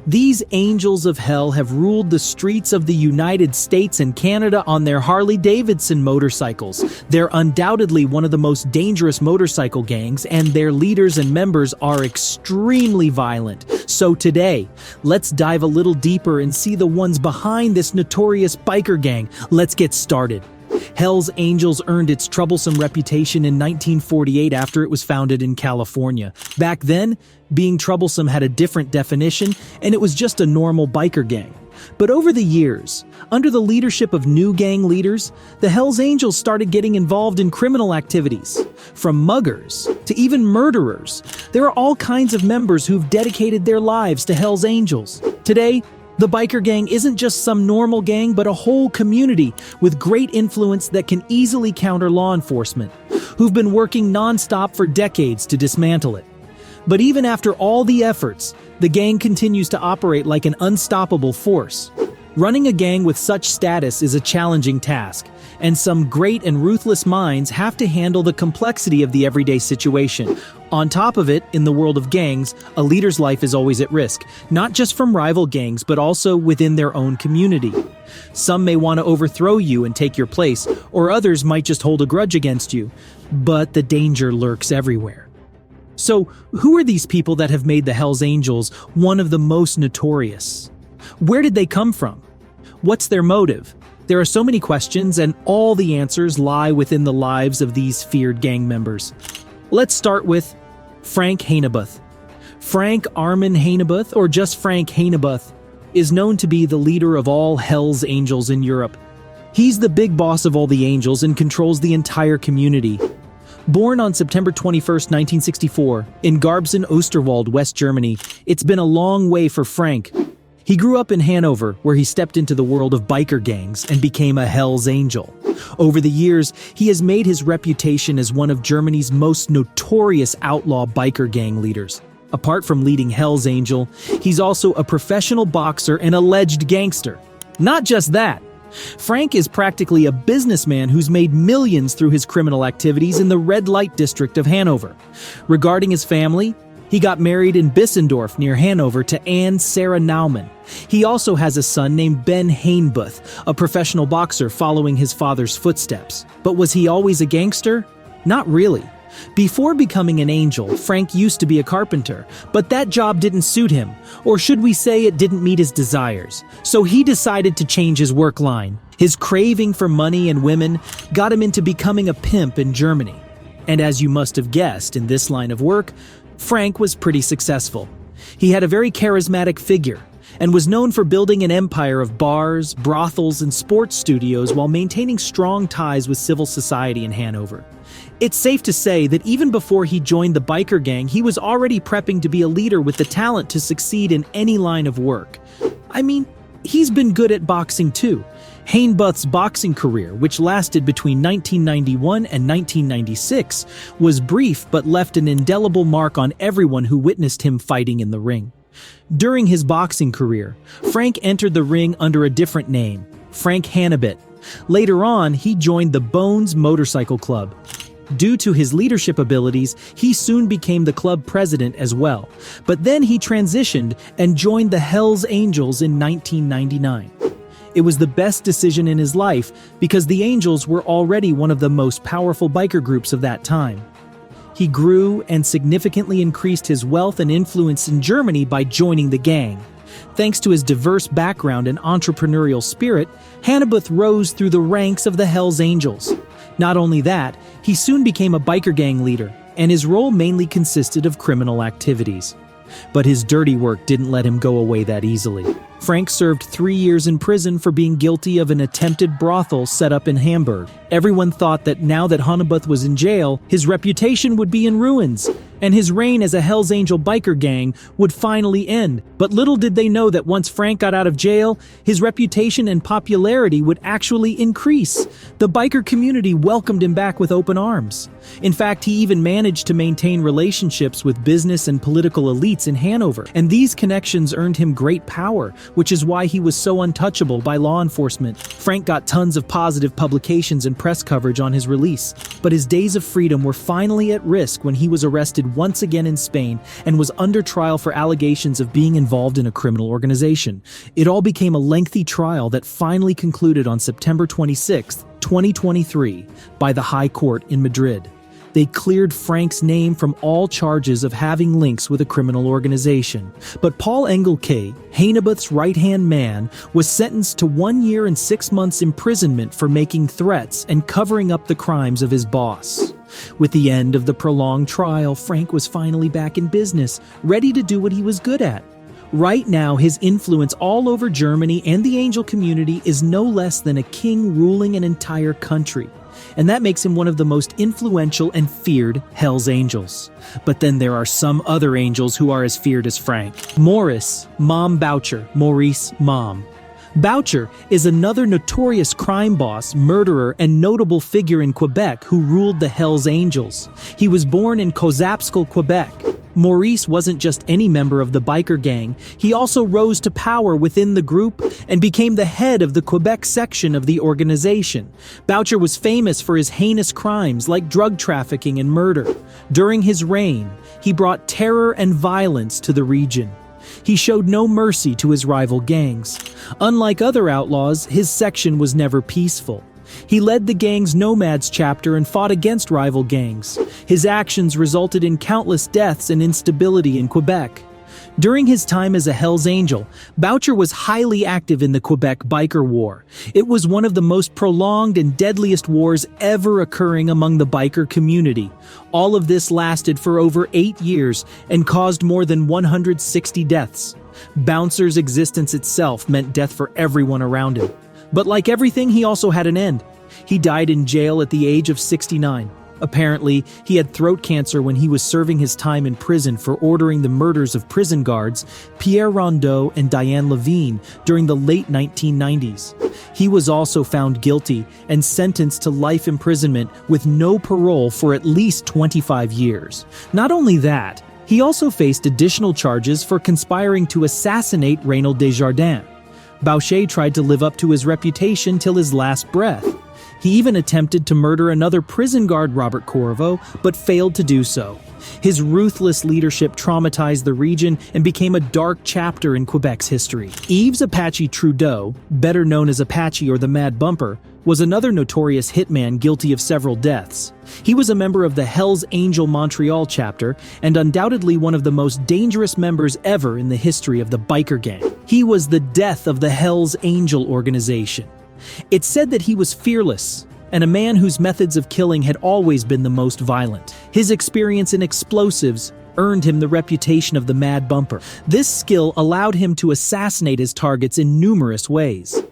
These angels of hell have ruled the streets of the United States and Canada on their Harley-Davidson motorcycles. They're undoubtedly one of the most dangerous motorcycle gangs, and their leaders and members are extremely violent. So today, let's dive a little deeper and see the ones behind this notorious biker gang. Let's get started. Hells Angels earned its troublesome reputation in 1948 after it was founded in California. Back then, being troublesome had a different definition, and it was just a normal biker gang. But over the years, under the leadership of new gang leaders, the Hells Angels started getting involved in criminal activities. From muggers to even murderers, there are all kinds of members who've dedicated their lives to Hells Angels. Today, the biker gang isn't just some normal gang, but a whole community with great influence that can easily counter law enforcement, who've been working non-stop for decades to dismantle it. But even after all the efforts, the gang continues to operate like an unstoppable force. Running a gang with such status is a challenging task, and some great and ruthless minds have to handle the complexity of the everyday situation. On top of it, in the world of gangs, a leader's life is always at risk, not just from rival gangs, but also within their own community. Some may want to overthrow you and take your place, or others might just hold a grudge against you, but the danger lurks everywhere. So, who are these people that have made the Hells Angels one of the most notorious? Where did they come from? What's their motive? There are so many questions, and all the answers lie within the lives of these feared gang members. Let's start with Frank Hanebuth. Frank Armin Hanebuth, or just Frank Hanebuth, is known to be the leader of all Hells Angels in Europe. He's the big boss of all the angels and controls the entire community. Born on September 21, 1964, in Garbsen, Osterwald, West Germany, it's been a long way for Frank. He grew up in Hanover, where he stepped into the world of biker gangs and became a Hells Angel. Over the years, he has made his reputation as one of Germany's most notorious outlaw biker gang leaders. Apart from leading Hells Angel, he's also a professional boxer and alleged gangster. Not just that, Frank is practically a businessman who's made millions through his criminal activities in the red light district of Hanover. Regarding his family, he got married in Bissendorf near Hanover to Anne Sarah Naumann. He also has a son named Ben Hanebuth, a professional boxer following his father's footsteps. But was he always a gangster? Not really. Before becoming an angel, Frank used to be a carpenter, but that job didn't suit him, or should we say it didn't meet his desires. So he decided to change his work line. His craving for money and women got him into becoming a pimp in Germany. And as you must have guessed, in this line of work, Frank was pretty successful. He had a very charismatic figure, and was known for building an empire of bars, brothels, and sports studios while maintaining strong ties with civil society in Hanover. It's safe to say that even before he joined the biker gang, he was already prepping to be a leader with the talent to succeed in any line of work. I mean, he's been good at boxing too. Hanebuth's boxing career, which lasted between 1991 and 1996, was brief but left an indelible mark on everyone who witnessed him fighting in the ring. During his boxing career, Frank entered the ring under a different name, Frank Hanebuth. Later on, he joined the Bones Motorcycle Club. Due to his leadership abilities, he soon became the club president as well. But then he transitioned and joined the Hells Angels in 1999. It was the best decision in his life because the Angels were already one of the most powerful biker groups of that time. He grew and significantly increased his wealth and influence in Germany by joining the gang. Thanks to his diverse background and entrepreneurial spirit, Hanebuth rose through the ranks of the Hells Angels. Not only that, he soon became a biker gang leader, and his role mainly consisted of criminal activities. But his dirty work didn't let him go away that easily. Frank served 3 years in prison for being guilty of an attempted brothel set up in Hamburg. Everyone thought that now that Hanebuth was in jail, his reputation would be in ruins, and his reign as a Hells Angel biker gang would finally end. But little did they know that once Frank got out of jail, his reputation and popularity would actually increase. The biker community welcomed him back with open arms. In fact, he even managed to maintain relationships with business and political elites in Hanover, and these connections earned him great power, which is why he was so untouchable by law enforcement. Frank got tons of positive publications and press coverage on his release, but his days of freedom were finally at risk when he was arrested once again in Spain and was under trial for allegations of being involved in a criminal organization. It all became a lengthy trial that finally concluded on September 26, 2023, by the High Court in Madrid. They cleared Frank's name from all charges of having links with a criminal organization. But Paul Engelke, Hanebuth's right-hand man, was sentenced to 1 year and 6 months imprisonment for making threats and covering up the crimes of his boss. With the end of the prolonged trial, Frank was finally back in business, ready to do what he was good at. Right now, his influence all over Germany and the angel community is no less than a king ruling an entire country. And that makes him one of the most influential and feared Hells Angels. But then there are some other angels who are as feared as Frank. Maurice Mom. Boucher is another notorious crime boss, murderer, and notable figure in Quebec who ruled the Hells Angels. He was born in Kozapskal, Quebec. Maurice wasn't just any member of the biker gang, he also rose to power within the group and became the head of the Quebec section of the organization. Boucher was famous for his heinous crimes like drug trafficking and murder. During his reign, he brought terror and violence to the region. He showed no mercy to his rival gangs. Unlike other outlaws, his section was never peaceful. He led the gang's Nomads chapter and fought against rival gangs. His actions resulted in countless deaths and instability in Quebec. During his time as a Hells Angel, Boucher was highly active in the Quebec Biker War. It was one of the most prolonged and deadliest wars ever occurring among the biker community. All of this lasted for over 8 years and caused more than 160 deaths. Boucher's existence itself meant death for everyone around him. But like everything, he also had an end. He died in jail at the age of 69. Apparently, he had throat cancer when he was serving his time in prison for ordering the murders of prison guards Pierre Rondeau and Diane Levine during the late 1990s. He was also found guilty and sentenced to life imprisonment with no parole for at least 25 years. Not only that, he also faced additional charges for conspiring to assassinate Reynold Desjardins. Boucher tried to live up to his reputation till his last breath. He even attempted to murder another prison guard, Robert Corvo, but failed to do so. His ruthless leadership traumatized the region and became a dark chapter in Quebec's history. Yves Apache Trudeau, better known as Apache or the Mad Bumper, was another notorious hitman guilty of several deaths. He was a member of the Hells Angel Montreal chapter and undoubtedly one of the most dangerous members ever in the history of the biker gang. He was the death of the Hells Angel organization. It's said that he was fearless and a man whose methods of killing had always been the most violent. His experience in explosives, earned him the reputation of the Mad Bumper. This skill allowed him to assassinate his targets in numerous ways.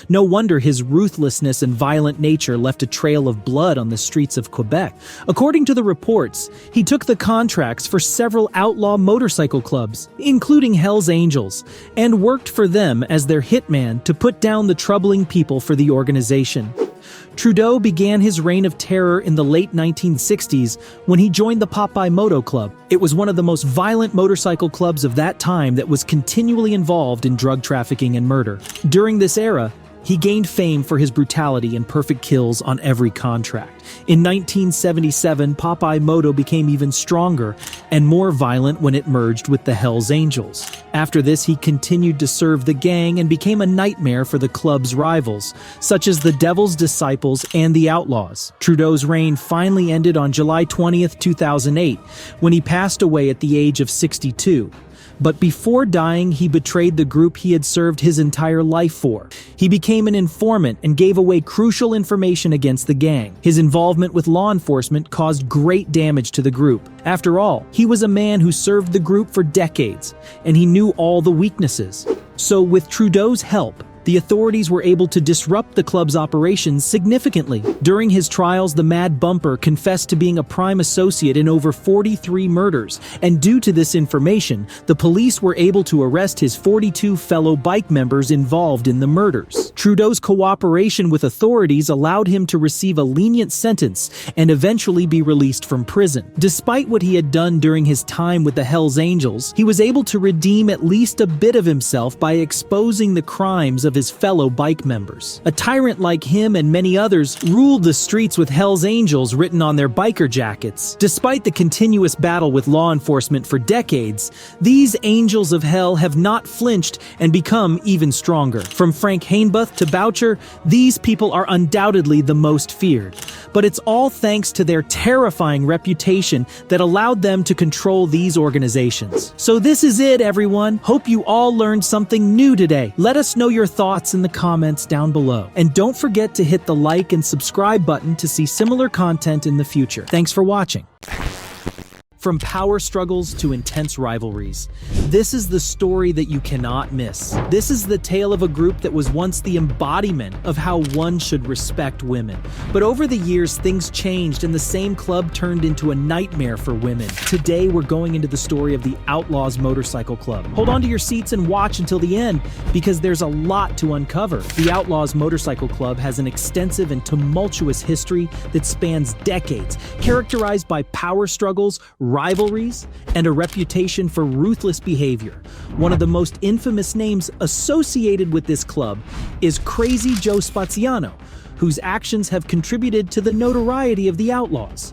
No wonder his ruthlessness and violent nature left a trail of blood on the streets of Quebec. According to the reports, he took the contracts for several outlaw motorcycle clubs, including Hell's Angels, and worked for them as their hitman to put down the troubling people for the organization. Trudeau began his reign of terror in the late 1960s when he joined the Popeye Moto Club. It was one of the most violent motorcycle clubs of that time that was continually involved in drug trafficking and murder. During this era, he gained fame for his brutality and perfect kills on every contract. In 1977, Popeye Moto became even stronger and more violent when it merged with the Hells Angels. After this, he continued to serve the gang and became a nightmare for the club's rivals, such as the Devil's Disciples and the Outlaws. Trudeau's reign finally ended on July 20th, 2008, when he passed away at the age of 62. But before dying, he betrayed the group he had served his entire life for. He became an informant and gave away crucial information against the gang. His involvement with law enforcement caused great damage to the group. After all, he was a man who served the group for decades, and he knew all the weaknesses. So with Trudeau's help, the authorities were able to disrupt the club's operations significantly. During his trials, the Mad Bumper confessed to being a prime associate in over 43 murders, and due to this information, the police were able to arrest his 42 fellow bike members involved in the murders. Trudeau's cooperation with authorities allowed him to receive a lenient sentence and eventually be released from prison. Despite what he had done during his time with the Hells Angels, he was able to redeem at least a bit of himself by exposing the crimes of his fellow bike members. A tyrant like him and many others ruled the streets with Hell's Angels written on their biker jackets. Despite the continuous battle with law enforcement for decades, these angels of hell have not flinched and become even stronger. From Frank Hanebuth to Boucher, these people are undoubtedly the most feared. But it's all thanks to their terrifying reputation that allowed them to control these organizations. So this is it, everyone. Hope you all learned something new today. Let us know your thoughts in the comments down below. And don't forget to hit the like and subscribe button to see similar content in the future. Thanks for watching. From power struggles to intense rivalries, this is the story that you cannot miss. This is the tale of a group that was once the embodiment of how one should respect women. But over the years, things changed and the same club turned into a nightmare for women. Today, we're going into the story of the Outlaws Motorcycle Club. Hold on to your seats and watch until the end, because there's a lot to uncover. The Outlaws Motorcycle Club has an extensive and tumultuous history that spans decades, characterized by power struggles, rivalries, and a reputation for ruthless behavior. One of the most infamous names associated with this club is Crazy Joe Spaziano, whose actions have contributed to the notoriety of the Outlaws.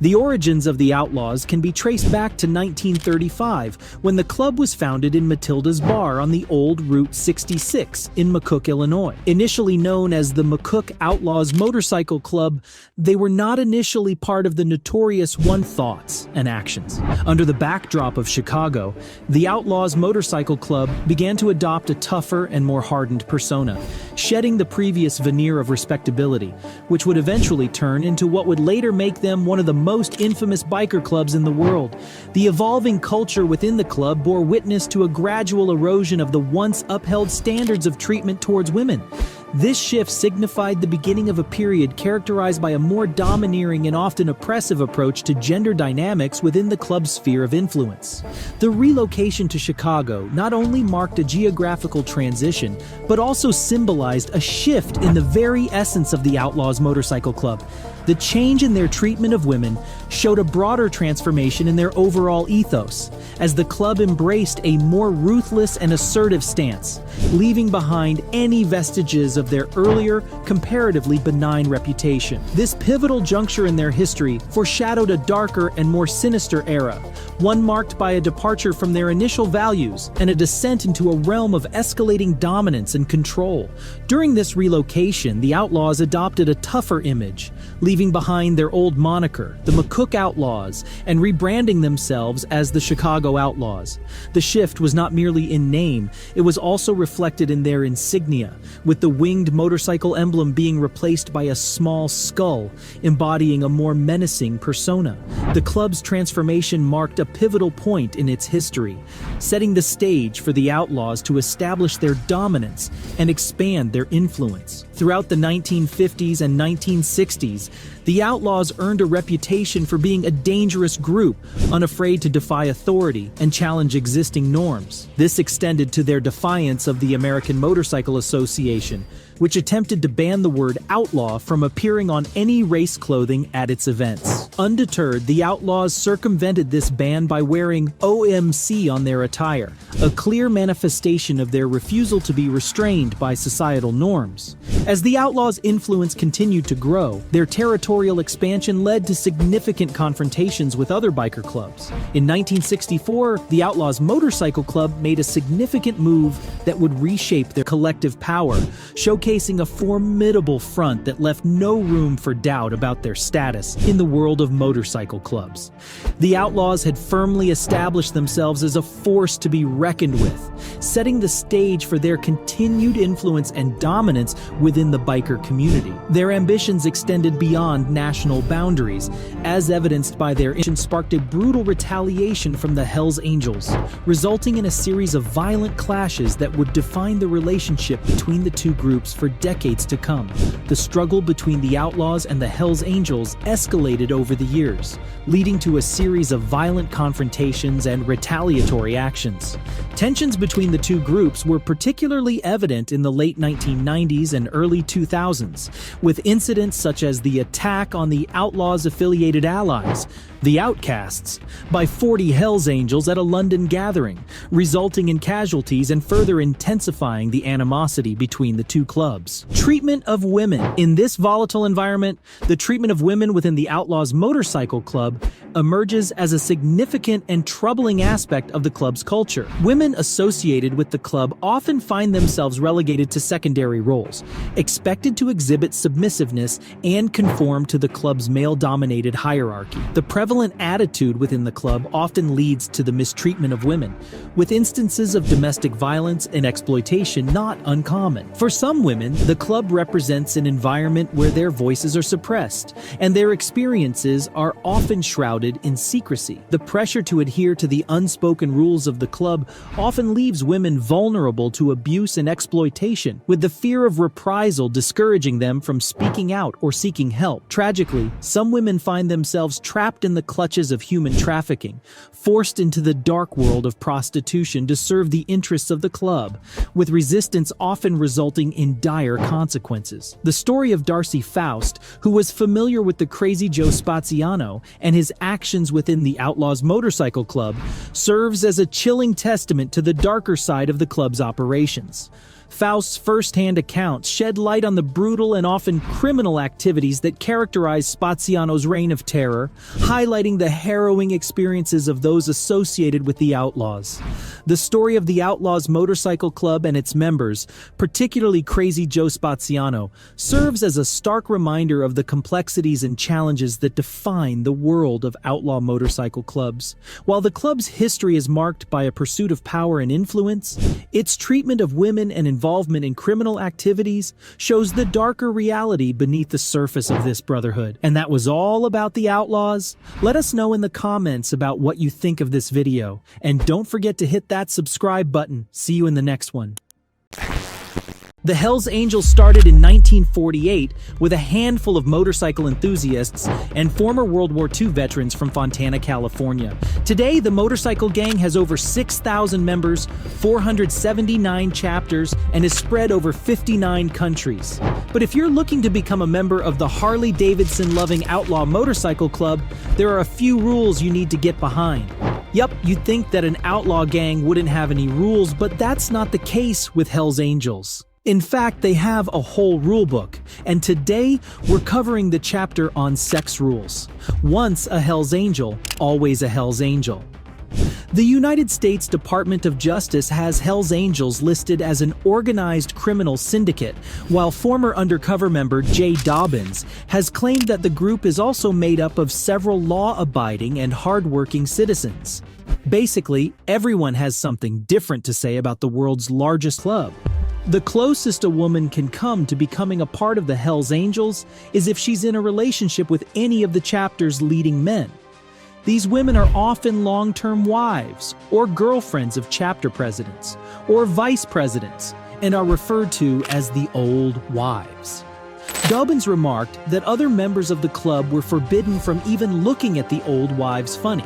The origins of the Outlaws can be traced back to 1935, when the club was founded in Matilda's Bar on the old Route 66 in McCook, Illinois. Initially known as the McCook Outlaws Motorcycle Club, they were not initially part of the notorious One Thoughts and Actions. Under the backdrop of Chicago, the Outlaws Motorcycle Club began to adopt a tougher and more hardened persona, shedding the previous veneer of respectability, which would eventually turn into what would later make them one of the most infamous biker clubs in the world. The evolving culture within the club bore witness to a gradual erosion of the once upheld standards of treatment towards women. This shift signified the beginning of a period characterized by a more domineering and often oppressive approach to gender dynamics within the club's sphere of influence. The relocation to Chicago not only marked a geographical transition, but also symbolized a shift in the very essence of the Outlaws Motorcycle Club. The change in their treatment of women showed a broader transformation in their overall ethos, as the club embraced a more ruthless and assertive stance, leaving behind any vestiges of their earlier, comparatively benign reputation. This pivotal juncture in their history foreshadowed a darker and more sinister era, one marked by a departure from their initial values and a descent into a realm of escalating dominance and control. During this relocation, the Outlaws adopted a tougher image, leaving behind their old moniker, the McCook Outlaws, and rebranding themselves as the Chicago Outlaws. The shift was not merely in name, it was also reflected in their insignia, with the winged motorcycle emblem being replaced by a small skull, embodying a more menacing persona. The club's transformation marked a pivotal point in its history, setting the stage for the Outlaws to establish their dominance and expand their influence. Throughout the 1950s and 1960s, the Outlaws earned a reputation for being a dangerous group, unafraid to defy authority and challenge existing norms. This extended to their defiance of the American Motorcycle Association, which attempted to ban the word outlaw from appearing on any race clothing at its events. Undeterred, the Outlaws circumvented this ban by wearing OMC on their attire, a clear manifestation of their refusal to be restrained by societal norms. As the Outlaws' influence continued to grow, their territorial expansion led to significant confrontations with other biker clubs. In 1964, the Outlaws Motorcycle Club made a significant move that would reshape their collective power, showcasing a formidable front that left no room for doubt about their status in the world of motorcycle clubs. The Outlaws had firmly established themselves as a force to be reckoned with, setting the stage for their continued influence and dominance within the biker community. Their ambitions extended beyond national boundaries, as evidenced by their action sparked a brutal retaliation from the Hells Angels, resulting in a series of violent clashes that would define the relationship between the two groups for decades to come. The struggle between the Outlaws and the Hells Angels escalated over the years, leading to a series of violent confrontations and retaliatory actions. Tensions between the two groups were particularly evident in the late 1990s and early 2000s, with incidents such as the attack on the Outlaws-affiliated allies, the Outcasts, by 40 Hells Angels at a London gathering, resulting in casualties and further intensifying the animosity between the two clubs. Treatment of women. In this volatile environment, the treatment of women within the Outlaws Motorcycle Club emerges as a significant and troubling aspect of the club's culture. Women associated with the club often find themselves relegated to secondary roles, expected to exhibit submissiveness and conform to the club's male-dominated hierarchy. The prevalent attitude within the club often leads to the mistreatment of women, with instances of domestic violence and exploitation not uncommon. For some women, the club represents an environment where their voices are suppressed, and their experiences are often shrouded in secrecy. The pressure to adhere to the unspoken rules of the club often leaves women vulnerable to abuse and exploitation, with the fear of reprisal discouraging them from speaking out or seeking help. Tragically, some women find themselves trapped in the clutches of human trafficking, forced into the dark world of prostitution to serve the interests of the club, with resistance often resulting in dire consequences. The story of Darcy Faust, who was familiar with the Crazy Joe Spaziano and his actions within the Outlaws Motorcycle Club, serves as a chilling testament to the darker side of the club's operations. Faust's first-hand accounts shed light on the brutal and often criminal activities that characterized Spaziano's reign of terror, highlighting the harrowing experiences of those associated with the Outlaws. The story of the Outlaws Motorcycle Club and its members, particularly Crazy Joe Spaziano, serves as a stark reminder of the complexities and challenges that define the world of outlaw motorcycle clubs. While the club's history is marked by a pursuit of power and influence, its treatment of women and involvement in criminal activities shows the darker reality beneath the surface of this brotherhood. And that was all about the Outlaws. Let us know in the comments about what you think of this video. And don't forget to hit that subscribe button. See you in the next one. The Hells Angels started in 1948 with a handful of motorcycle enthusiasts and former World War II veterans from Fontana, California. Today, the motorcycle gang has over 6,000 members, 479 chapters, and is spread over 59 countries. But if you're looking to become a member of the Harley-Davidson-loving Outlaw Motorcycle Club, there are a few rules you need to get behind. Yup, you'd think that an outlaw gang wouldn't have any rules, but that's not the case with Hells Angels. In fact, they have a whole rulebook, and today we're covering the chapter on sex rules. Once a Hells Angel, always a Hells Angel. The United States Department of Justice has Hells Angels listed as an organized criminal syndicate, while former undercover member Jay Dobbins has claimed that the group is also made up of several law-abiding and hard-working citizens. Basically, everyone has something different to say about the world's largest club. The closest a woman can come to becoming a part of the Hells Angels is if she's in a relationship with any of the chapter's leading men. These women are often long-term wives or girlfriends of chapter presidents or vice presidents and are referred to as the Old Wives. Dobbins remarked that other members of the club were forbidden from even looking at the Old Wives funny.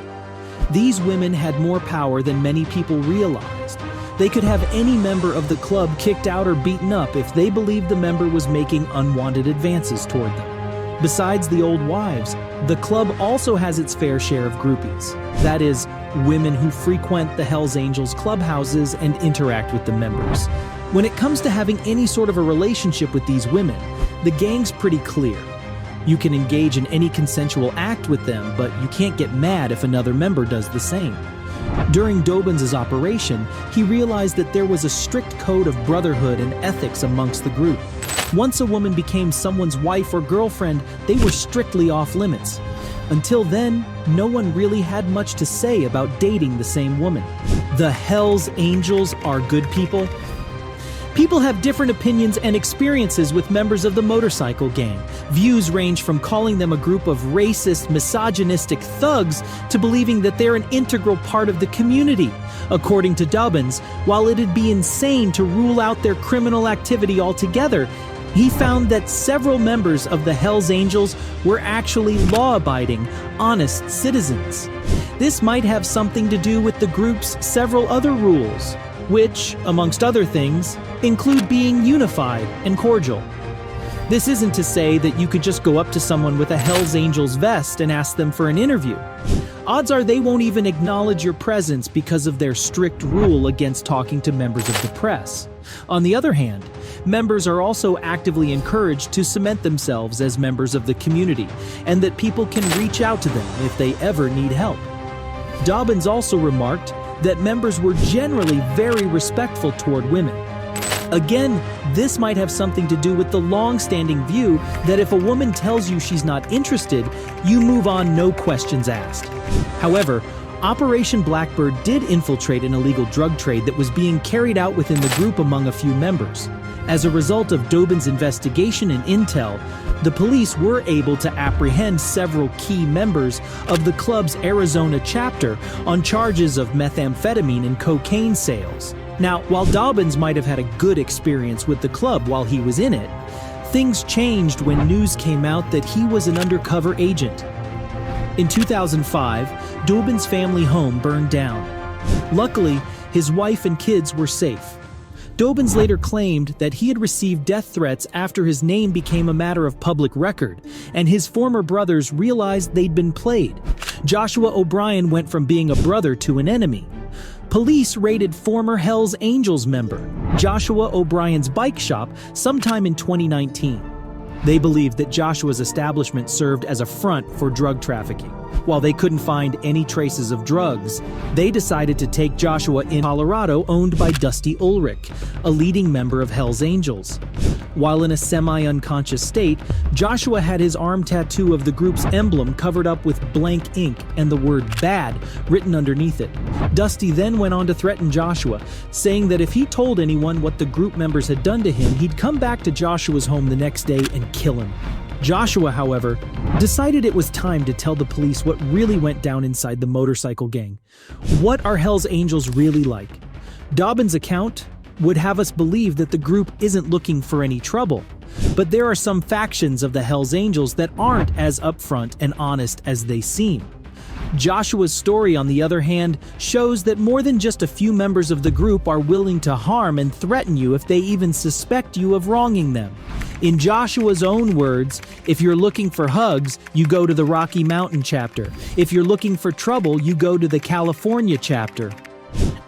These women had more power than many people realized. They could have any member of the club kicked out or beaten up if they believed the member was making unwanted advances toward them. Besides the Old Wives, the club also has its fair share of groupies. That is, women who frequent the Hells Angels clubhouses and interact with the members. When it comes to having any sort of a relationship with these women, the gang's pretty clear. You can engage in any consensual act with them, but you can't get mad if another member does the same. During Dobbins' operation, he realized that there was a strict code of brotherhood and ethics amongst the group. Once a woman became someone's wife or girlfriend, they were strictly off limits. Until then, no one really had much to say about dating the same woman. The Hells Angels are good people. People have different opinions and experiences with members of the motorcycle gang. Views range from calling them a group of racist, misogynistic thugs to believing that they're an integral part of the community. According to Dobbins, while it'd be insane to rule out their criminal activity altogether, he found that several members of the Hells Angels were actually law-abiding, honest citizens. This might have something to do with the group's several other rules, which, amongst other things, include being unified and cordial. This isn't to say that you could just go up to someone with a Hells Angels vest and ask them for an interview. Odds are they won't even acknowledge your presence because of their strict rule against talking to members of the press. On the other hand, members are also actively encouraged to cement themselves as members of the community, and that people can reach out to them if they ever need help. Dobbins also remarked that members were generally very respectful toward women. Again, this might have something to do with the long-standing view that if a woman tells you she's not interested, you move on, no questions asked. However, Operation Blackbird did infiltrate an illegal drug trade that was being carried out within the group among a few members. As a result of Dobbins' investigation and intel, the police were able to apprehend several key members of the club's Arizona chapter on charges of methamphetamine and cocaine sales. Now, while Dobbins might have had a good experience with the club while he was in it, things changed when news came out that he was an undercover agent. In 2005, Dobbins' family home burned down. Luckily, his wife and kids were safe. Dobbins later claimed that he had received death threats after his name became a matter of public record, and his former brothers realized they'd been played. Joshua O'Brien went from being a brother to an enemy. Police raided former Hells Angels member Joshua O'Brien's bike shop sometime in 2019. They believed that Joshua's establishment served as a front for drug trafficking. While they couldn't find any traces of drugs, they decided to take Joshua in Colorado, owned by Dusty Ulrich, a leading member of Hells Angels. While in a semi-unconscious state, Joshua had his arm tattoo of the group's emblem covered up with blank ink and the word "bad" written underneath it. Dusty then went on to threaten Joshua, saying that if he told anyone what the group members had done to him, he'd come back to Joshua's home the next day and kill him. Joshua, however, decided it was time to tell the police what really went down inside the motorcycle gang. What are Hells Angels really like? Dobbins' account would have us believe that the group isn't looking for any trouble. But there are some factions of the Hells Angels that aren't as upfront and honest as they seem. Joshua's story, on the other hand, shows that more than just a few members of the group are willing to harm and threaten you if they even suspect you of wronging them. In Joshua's own words, if you're looking for hugs, you go to the Rocky Mountain chapter. If you're looking for trouble, you go to the California chapter.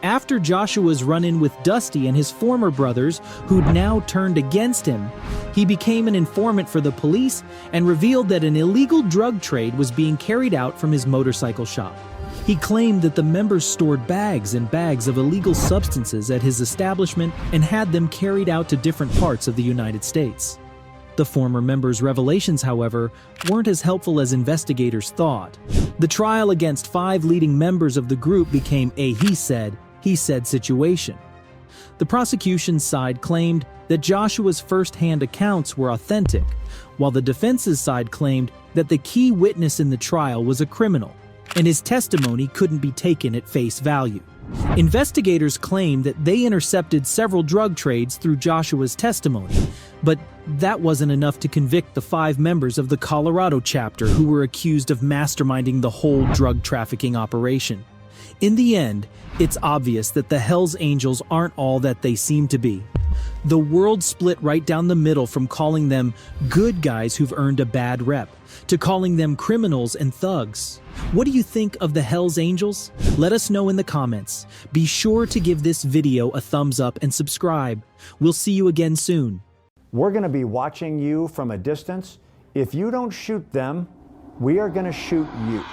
After Joshua's run-in with Dusty and his former brothers, who'd now turned against him, he became an informant for the police and revealed that an illegal drug trade was being carried out from his motorcycle shop. He claimed that the members stored bags and bags of illegal substances at his establishment and had them carried out to different parts of the United States. The former members' revelations, however, weren't as helpful as investigators thought. The trial against 5 leading members of the group became a he said situation. The prosecution's side claimed that Joshua's first-hand accounts were authentic, while the defense's side claimed that the key witness in the trial was a criminal. and his testimony couldn't be taken at face value. Investigators claim that they intercepted several drug trades through Joshua's testimony, but that wasn't enough to convict the 5 members of the Colorado chapter who were accused of masterminding the whole drug trafficking operation. In the end, it's obvious that the Hells Angels aren't all that they seem to be. The world split right down the middle, from calling them good guys who've earned a bad rep, to calling them criminals and thugs. What do you think of the Hells Angels? Let us know in the comments. Be sure to give this video a thumbs up and subscribe. We'll see you again soon. We're going to be watching you from a distance. If you don't shoot them, we are going to shoot you.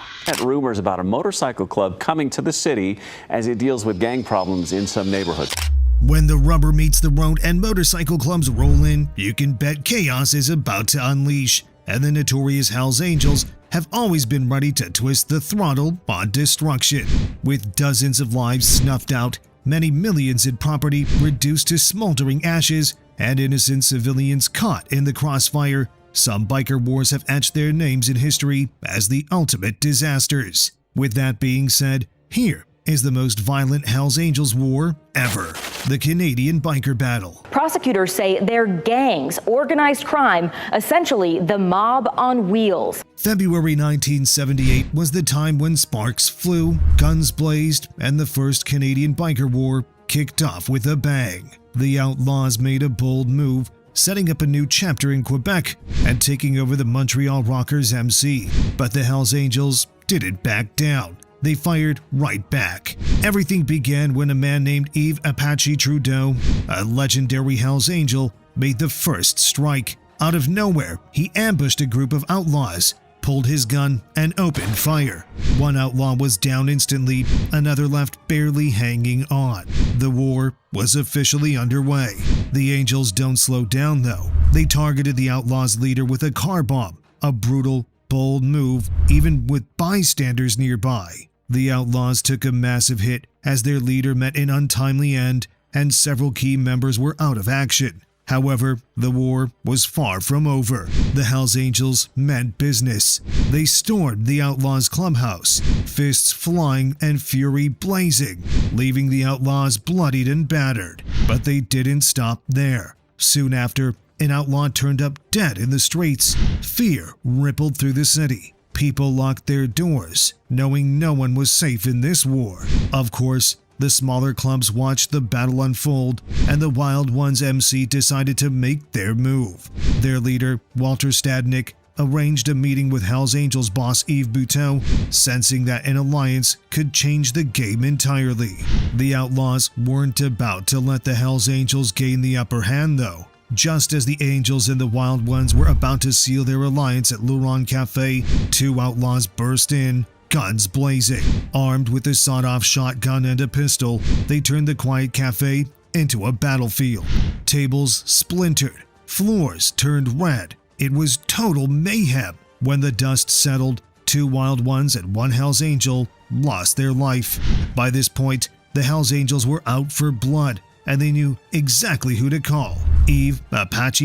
Rumors about a motorcycle club coming to the city as it deals with gang problems in some neighborhoods. When the rubber meets the road and motorcycle clubs roll in, you can bet chaos is about to unleash, and the notorious Hells Angels have always been ready to twist the throttle on destruction. With dozens of lives snuffed out, many millions in property reduced to smoldering ashes, and innocent civilians caught in the crossfire, some biker wars have etched their names in history as the ultimate disasters. With that being said, here is the most violent Hells Angels war ever, the Canadian Biker Battle. Prosecutors say they're gangs, organized crime, essentially the mob on wheels. February 1978 was the time when sparks flew, guns blazed, and the first Canadian Biker War kicked off with a bang. The Outlaws made a bold move, setting up a new chapter in Quebec and taking over the Montreal Rockers MC. But the Hells Angels didn't back down. They fired right back. Everything began when a man named Yves Trudeau, a legendary Hells Angel, made the first strike. Out of nowhere, he ambushed a group of outlaws, pulled his gun, and opened fire. One outlaw was down instantly, another left barely hanging on. The war was officially underway. The Angels don't slow down though. They targeted the outlaws' leader with a car bomb, a brutal, bold move even with bystanders nearby. The Outlaws took a massive hit as their leader met an untimely end and several key members were out of action. However, the war was far from over. The Hells Angels meant business. They stormed the Outlaws' clubhouse, fists flying and fury blazing, leaving the Outlaws bloodied and battered. But they didn't stop there. Soon after, an outlaw turned up dead in the streets. Fear rippled through the city. People locked their doors, knowing no one was safe in this war. Of course, the smaller clubs watched the battle unfold, and the Wild Ones MC decided to make their move. Their leader, Walter Stadnick, arranged a meeting with Hells Angels boss Yves Trudeau, sensing that an alliance could change the game entirely. The Outlaws weren't about to let the Hells Angels gain the upper hand though. Just as the Angels and the Wild Ones were about to seal their alliance at Luron Cafe, 2 outlaws burst in, guns blazing. Armed with a sawed-off shotgun and a pistol, they turned the quiet cafe into a battlefield. Tables splintered, floors turned red. It was total mayhem. When the dust settled, 2 Wild Ones and 1 Hells Angel lost their life. By this point, the Hells Angels were out for blood, and they knew exactly who to call. Yves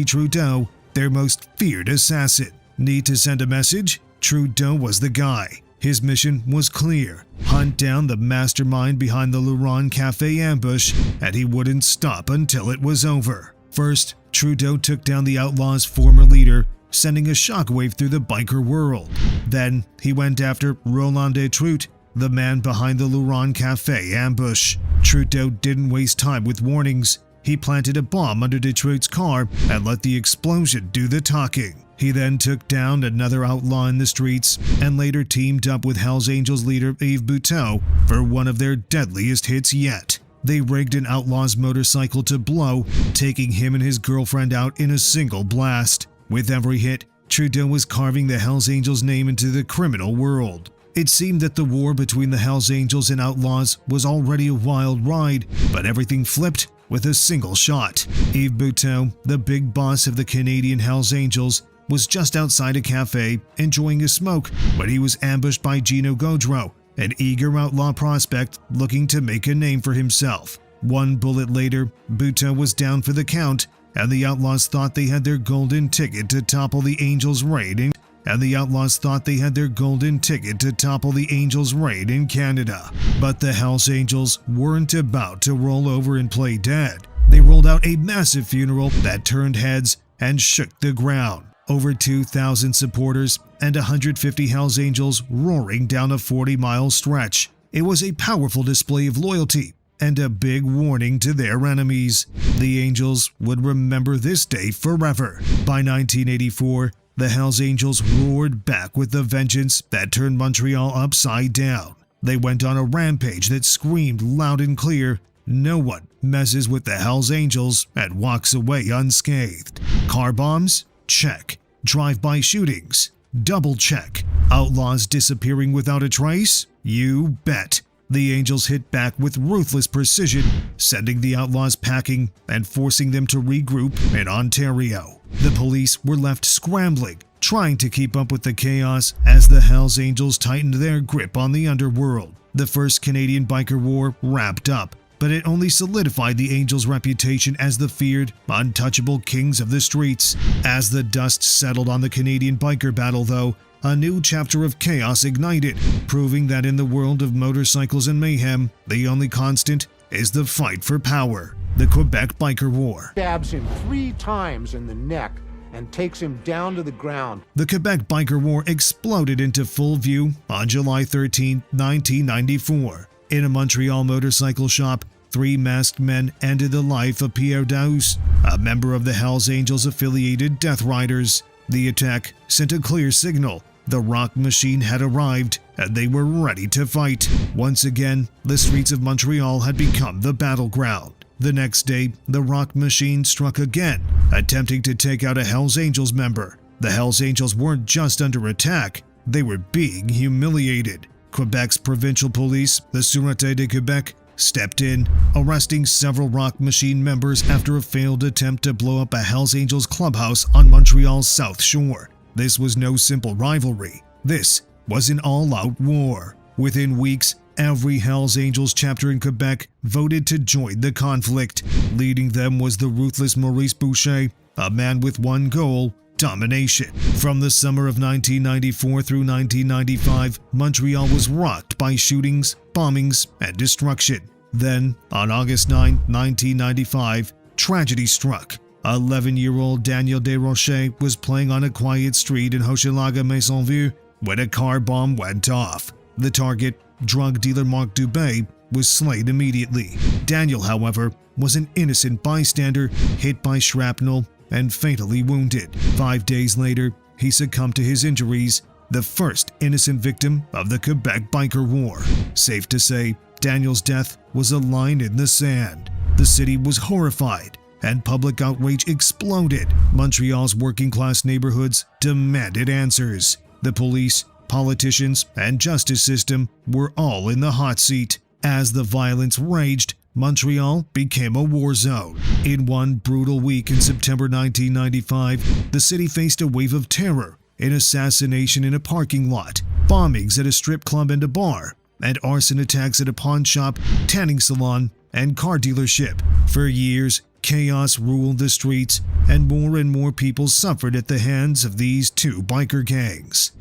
Trudeau, their most feared assassin. Need to send a message? Trudeau was the guy. His mission was clear: hunt down the mastermind behind the Luron Cafe ambush, and he wouldn't stop until it was over. First, Trudeau took down the Outlaws' former leader, sending a shockwave through the biker world. Then, he went after Roland Detroit, the man behind the Luron Cafe ambush. Trudeau didn't waste time with warnings. He planted a bomb under Detroit's car and let the explosion do the talking. He then took down another outlaw in the streets and later teamed up with Hells Angels leader Yves Trudeau for one of their deadliest hits yet. They rigged an outlaw's motorcycle to blow, taking him and his girlfriend out in a single blast. With every hit, Trudeau was carving the Hells Angels' name into the criminal world. It seemed that the war between the Hells Angels and Outlaws was already a wild ride, but everything flipped with a single shot. Yves Trudeau, the big boss of the Canadian Hells Angels, was just outside a cafe enjoying a smoke when he was ambushed by Gino Gaudreau, an eager outlaw prospect looking to make a name for himself. 1 bullet later, Trudeau was down for the count, and the Outlaws thought they had their golden ticket to topple the Angels' reign and the Outlaws thought they had their golden ticket to topple the Angels' reign in Canada. But the Hells Angels weren't about to roll over and play dead. They rolled out a massive funeral that turned heads and shook the ground. Over 2,000 supporters and 150 Hells Angels roaring down a 40-mile stretch. It was a powerful display of loyalty and a big warning to their enemies. The Angels would remember this day forever. By 1984, the Hells Angels roared back with a vengeance that turned Montreal upside down. They went on a rampage that screamed loud and clear, "No one messes with the Hells Angels," and walks away unscathed. Car bombs? Check. Drive-by shootings? Double check. Outlaws disappearing without a trace? You bet. The Angels hit back with ruthless precision, sending the Outlaws packing and forcing them to regroup in Ontario. The police were left scrambling, trying to keep up with the chaos as the Hells Angels tightened their grip on the underworld. The First Canadian Biker War wrapped up, but it only solidified the Angels' reputation as the feared, untouchable kings of the streets. As the dust settled on the Canadian biker battle, though, a new chapter of chaos ignited, proving that in the world of motorcycles and mayhem, the only constant is the fight for power. The Quebec Biker War. Stabs him 3 times in the neck and takes him down to the ground. The Quebec Biker War exploded into full view on July 13, 1994. In a Montreal motorcycle shop, 3 masked men ended the life of Pierre Daoust, a member of the Hells Angels-affiliated Death Riders. The attack sent a clear signal. The rock machine had arrived, and they were ready to fight. Once again, the streets of Montreal had become the battleground. The next day, the rock machine struck again, attempting to take out a Hells Angels member. The Hells Angels weren't just under attack, they were being humiliated. Quebec's provincial police, the Sûreté de Québec, stepped in, arresting several Rock Machine members after a failed attempt to blow up a Hells Angels clubhouse on Montreal's South Shore. This was no simple rivalry. This was an all-out war. Within weeks, every Hells Angels chapter in Quebec voted to join the conflict. Leading them was the ruthless Maurice Boucher, a man with one goal: domination. From the summer of 1994 through 1995, Montreal was rocked by shootings, bombings, and destruction. Then, on August 9, 1995, tragedy struck. 11-year-old Daniel Desrochers was playing on a quiet street in Hochelaga-Maisonneuve when a car bomb went off. The target, drug dealer Marc Dubé, was slain immediately. Daniel, however, was an innocent bystander hit by shrapnel and fatally wounded. 5 days later, he succumbed to his injuries, the first innocent victim of the Quebec Biker War. Safe to say, Daniel's death was a line in the sand. The city was horrified, and public outrage exploded. Montreal's working-class neighborhoods demanded answers. The police, politicians, and justice system were all in the hot seat. As the violence raged, Montreal became a war zone. In one brutal week in September 1995, the city faced a wave of terror: an assassination in a parking lot, bombings at a strip club and a bar, and arson attacks at a pawn shop, tanning salon, and car dealership. For years, chaos ruled the streets, and more people suffered at the hands of these two biker gangs.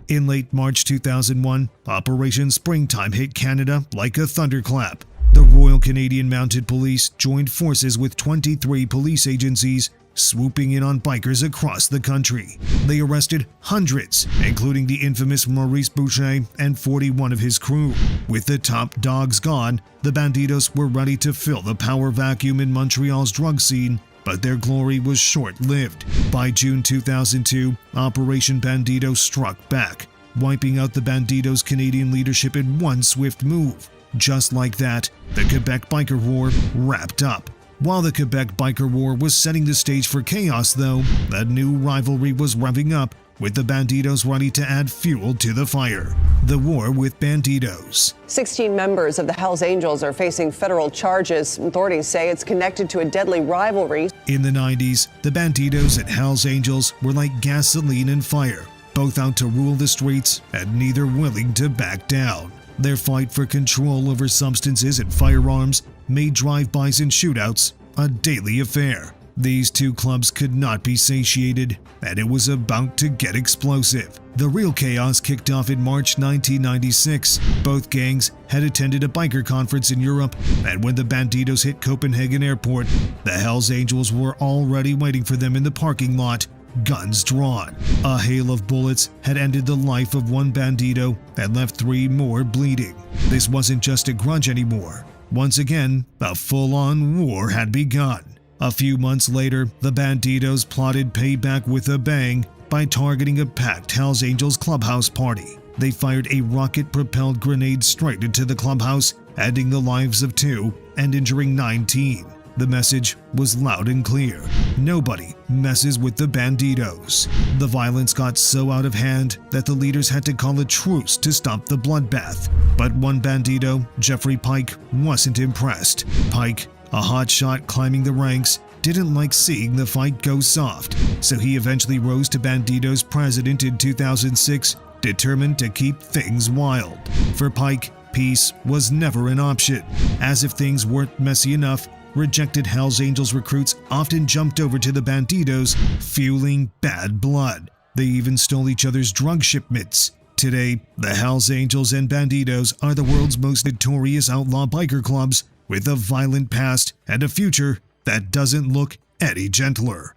In late March 2001, Operation Springtime hit Canada like a thunderclap. The Royal Canadian Mounted Police joined forces with 23 police agencies, swooping in on bikers across the country. They arrested hundreds, including the infamous Maurice Boucher and 41 of his crew. With the top dogs gone, the Bandidos were ready to fill the power vacuum in Montreal's drug scene, but their glory was short-lived. By June 2002, Operation Bandidos struck back, wiping out the Bandidos' Canadian leadership in one swift move. Just like that, the Quebec Biker War wrapped up. While the Quebec Biker War was setting the stage for chaos, though, a new rivalry was revving up, with the Bandidos ready to add fuel to the fire. The war with Bandidos. 16 members of the Hells Angels are facing federal charges. Authorities say it's connected to a deadly rivalry. In the 90s, the Bandidos and Hells Angels were like gasoline and fire, both out to rule the streets and neither willing to back down. Their fight for control over substances and firearms made drive-bys and shootouts a daily affair. These two clubs could not be satiated, and it was about to get explosive. The real chaos kicked off in March 1996. Both gangs had attended a biker conference in Europe, and when the Bandidos hit Copenhagen Airport, the Hells Angels were already waiting for them in the parking lot, guns drawn. A hail of bullets had ended the life of one Bandido and left 3 more bleeding. This wasn't just a grudge anymore. Once again, a full-on war had begun. A few months later, the Bandidos plotted payback with a bang by targeting a packed Hells Angels clubhouse party. They fired a rocket-propelled grenade straight into the clubhouse, ending the lives of 2 and injuring 19. The message was loud and clear: nobody messes with the Bandidos. The violence got so out of hand that the leaders had to call a truce to stop the bloodbath. But one Bandido, Jeffrey Pike, wasn't impressed. Pike, a hotshot climbing the ranks, didn't like seeing the fight go soft, so he eventually rose to Bandidos president in 2006, determined to keep things wild. For Pike, peace was never an option, as if things weren't messy enough, rejected Hells Angels recruits often jumped over to the Bandidos, fueling bad blood. They even stole each other's drug shipments. Today, the Hells Angels and Bandidos are the world's most notorious outlaw biker clubs, with a violent past and a future that doesn't look any gentler.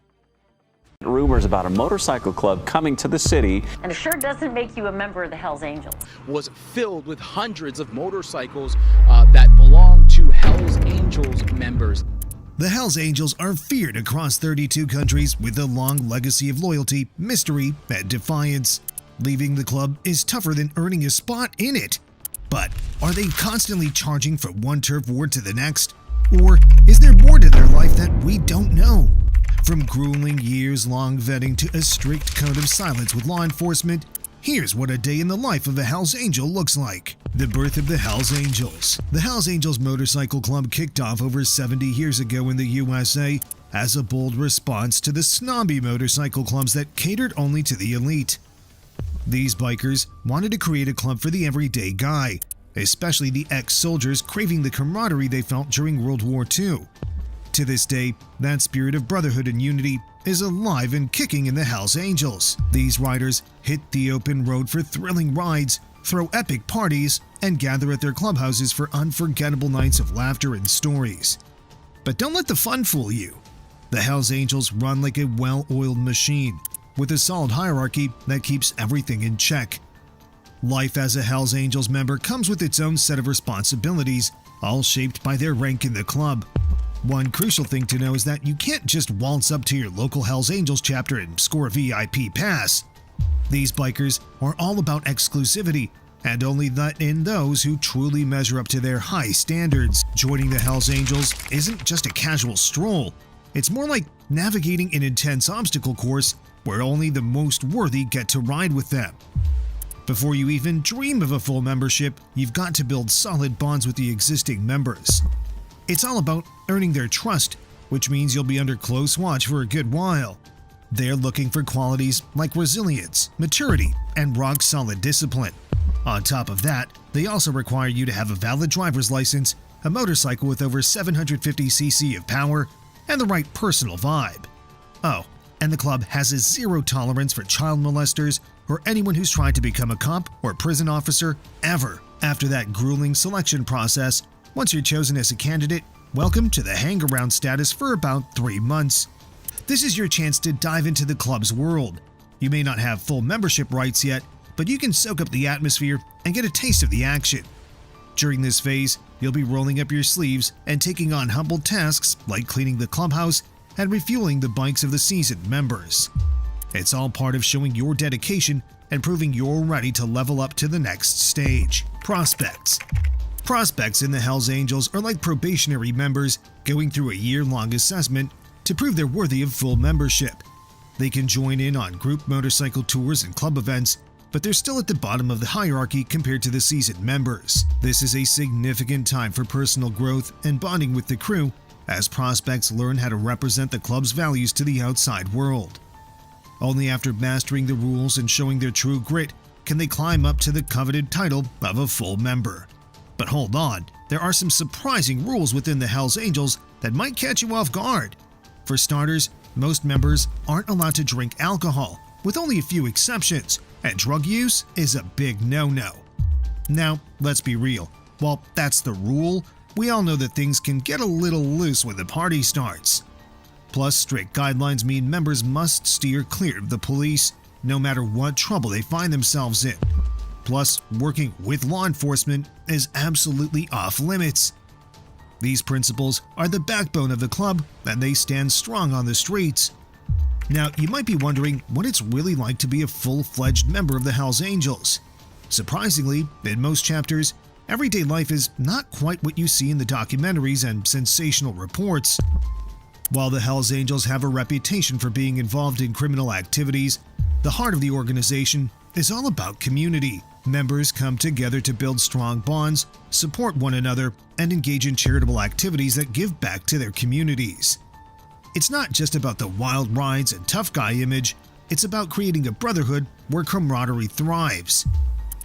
Rumors about a motorcycle club coming to the city. And it sure doesn't make you a member of the Hells Angels. Was filled with hundreds of motorcycles that belong to Hells Angels members. The Hells Angels are feared across 32 countries with a long legacy of loyalty, mystery, and defiance. Leaving the club is tougher than earning a spot in it. But are they constantly charging from one turf war to the next? Or is there more to their life that we don't know? From grueling years-long vetting to a strict code of silence with law enforcement, here's what a day in the life of a Hells Angel looks like. The birth of the Hells Angels. The Hells Angels Motorcycle Club kicked off over 70 years ago in the USA as a bold response to the snobby motorcycle clubs that catered only to the elite. These bikers wanted to create a club for the everyday guy, especially the ex-soldiers craving the camaraderie they felt during World War II. To this day, that spirit of brotherhood and unity is alive and kicking in the Hells Angels. These riders hit the open road for thrilling rides, throw epic parties, and gather at their clubhouses for unforgettable nights of laughter and stories. But don't let the fun fool you. The Hells Angels run like a well-oiled machine, with a solid hierarchy that keeps everything in check. Life as a Hells Angels member comes with its own set of responsibilities, all shaped by their rank in the club. One crucial thing to know is that you can't just waltz up to your local Hells Angels chapter and score a VIP pass. These bikers are all about exclusivity, and only let in those who truly measure up to their high standards. Joining the Hells Angels isn't just a casual stroll, it's more like navigating an intense obstacle course where only the most worthy get to ride with them. Before you even dream of a full membership, you've got to build solid bonds with the existing members. It's all about earning their trust, which means you'll be under close watch for a good while. They're looking for qualities like resilience, maturity, and rock-solid discipline. On top of that, they also require you to have a valid driver's license, a motorcycle with over 750cc of power, and the right personal vibe. Oh, and the club has a zero tolerance for child molesters or anyone who's tried to become a cop or prison officer ever. After that grueling selection process, once you're chosen as a candidate, welcome to the hang-around status for about 3 months. This is your chance to dive into the club's world. You may not have full membership rights yet, but you can soak up the atmosphere and get a taste of the action. During this phase, you'll be rolling up your sleeves and taking on humble tasks like cleaning the clubhouse and refueling the bikes of the seasoned members. It's all part of showing your dedication and proving you're ready to level up to the next stage. Prospects. Prospects in the Hells Angels are like probationary members going through a year-long assessment to prove they're worthy of full membership. They can join in on group motorcycle tours and club events, but they're still at the bottom of the hierarchy compared to the seasoned members. This is a significant time for personal growth and bonding with the crew, as prospects learn how to represent the club's values to the outside world. Only after mastering the rules and showing their true grit can they climb up to the coveted title of a full member. But hold on, there are some surprising rules within the Hells Angels that might catch you off guard. For starters, most members aren't allowed to drink alcohol, with only a few exceptions, and drug use is a big no-no. Now, let's be real. While that's the rule, we all know that things can get a little loose when the party starts. Plus, strict guidelines mean members must steer clear of the police, no matter what trouble they find themselves in. Plus, working with law enforcement is absolutely off limits. These principles are the backbone of the club, and they stand strong on the streets. Now, you might be wondering what it's really like to be a full-fledged member of the Hells Angels. Surprisingly, in most chapters, everyday life is not quite what you see in the documentaries and sensational reports. While the Hells Angels have a reputation for being involved in criminal activities, the heart of the organization is all about community. Members come together to build strong bonds, support one another, and engage in charitable activities that give back to their communities. It's not just about the wild rides and tough guy image, it's about creating a brotherhood where camaraderie thrives.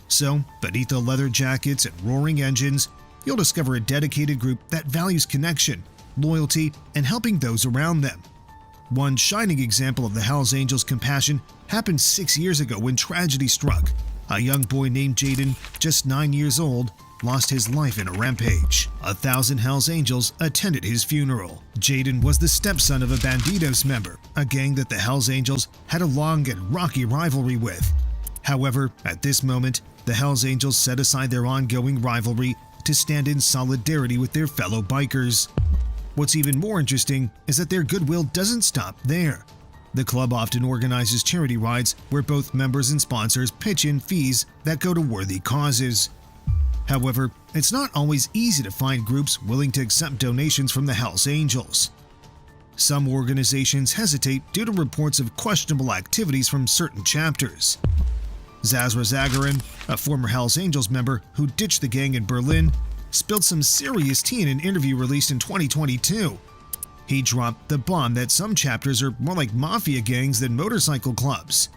So, beneath the leather jackets and roaring engines, you'll discover a dedicated group that values connection, loyalty, and helping those around them. One shining example of the Hells Angels' compassion happened 6 years ago when tragedy struck. A young boy named Jaden, just 9 years old, lost his life in a rampage. 1,000 Hells Angels attended his funeral. Jaden was the stepson of a Bandidos member, a gang that the Hells Angels had a long and rocky rivalry with. However, at this moment, the Hells Angels set aside their ongoing rivalry to stand in solidarity with their fellow bikers. What's even more interesting is that their goodwill doesn't stop there. The club often organizes charity rides where both members and sponsors pitch in fees that go to worthy causes. However, it's not always easy to find groups willing to accept donations from the Hells Angels. Some organizations hesitate due to reports of questionable activities from certain chapters. Zazra Zagarin, a former Hells Angels member who ditched the gang in Berlin, spilled some serious tea in an interview released in 2022. He dropped the bomb that some chapters are more like mafia gangs than motorcycle clubs.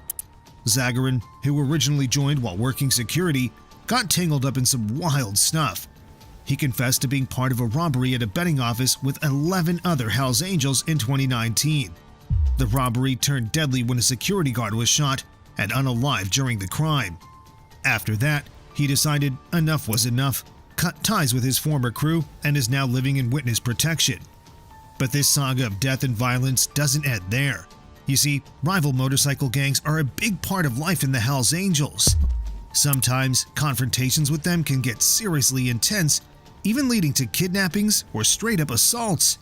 Zagarin, who originally joined while working security, got tangled up in some wild stuff. He confessed to being part of a robbery at a betting office with 11 other Hells Angels in 2019. The robbery turned deadly when a security guard was shot and unalived during the crime. After that, he decided enough was enough, cut ties with his former crew, and is now living in witness protection. But this saga of death and violence doesn't end there. You see, rival motorcycle gangs are a big part of life in the Hells Angels. Sometimes, confrontations with them can get seriously intense, even leading to kidnappings or straight-up assaults.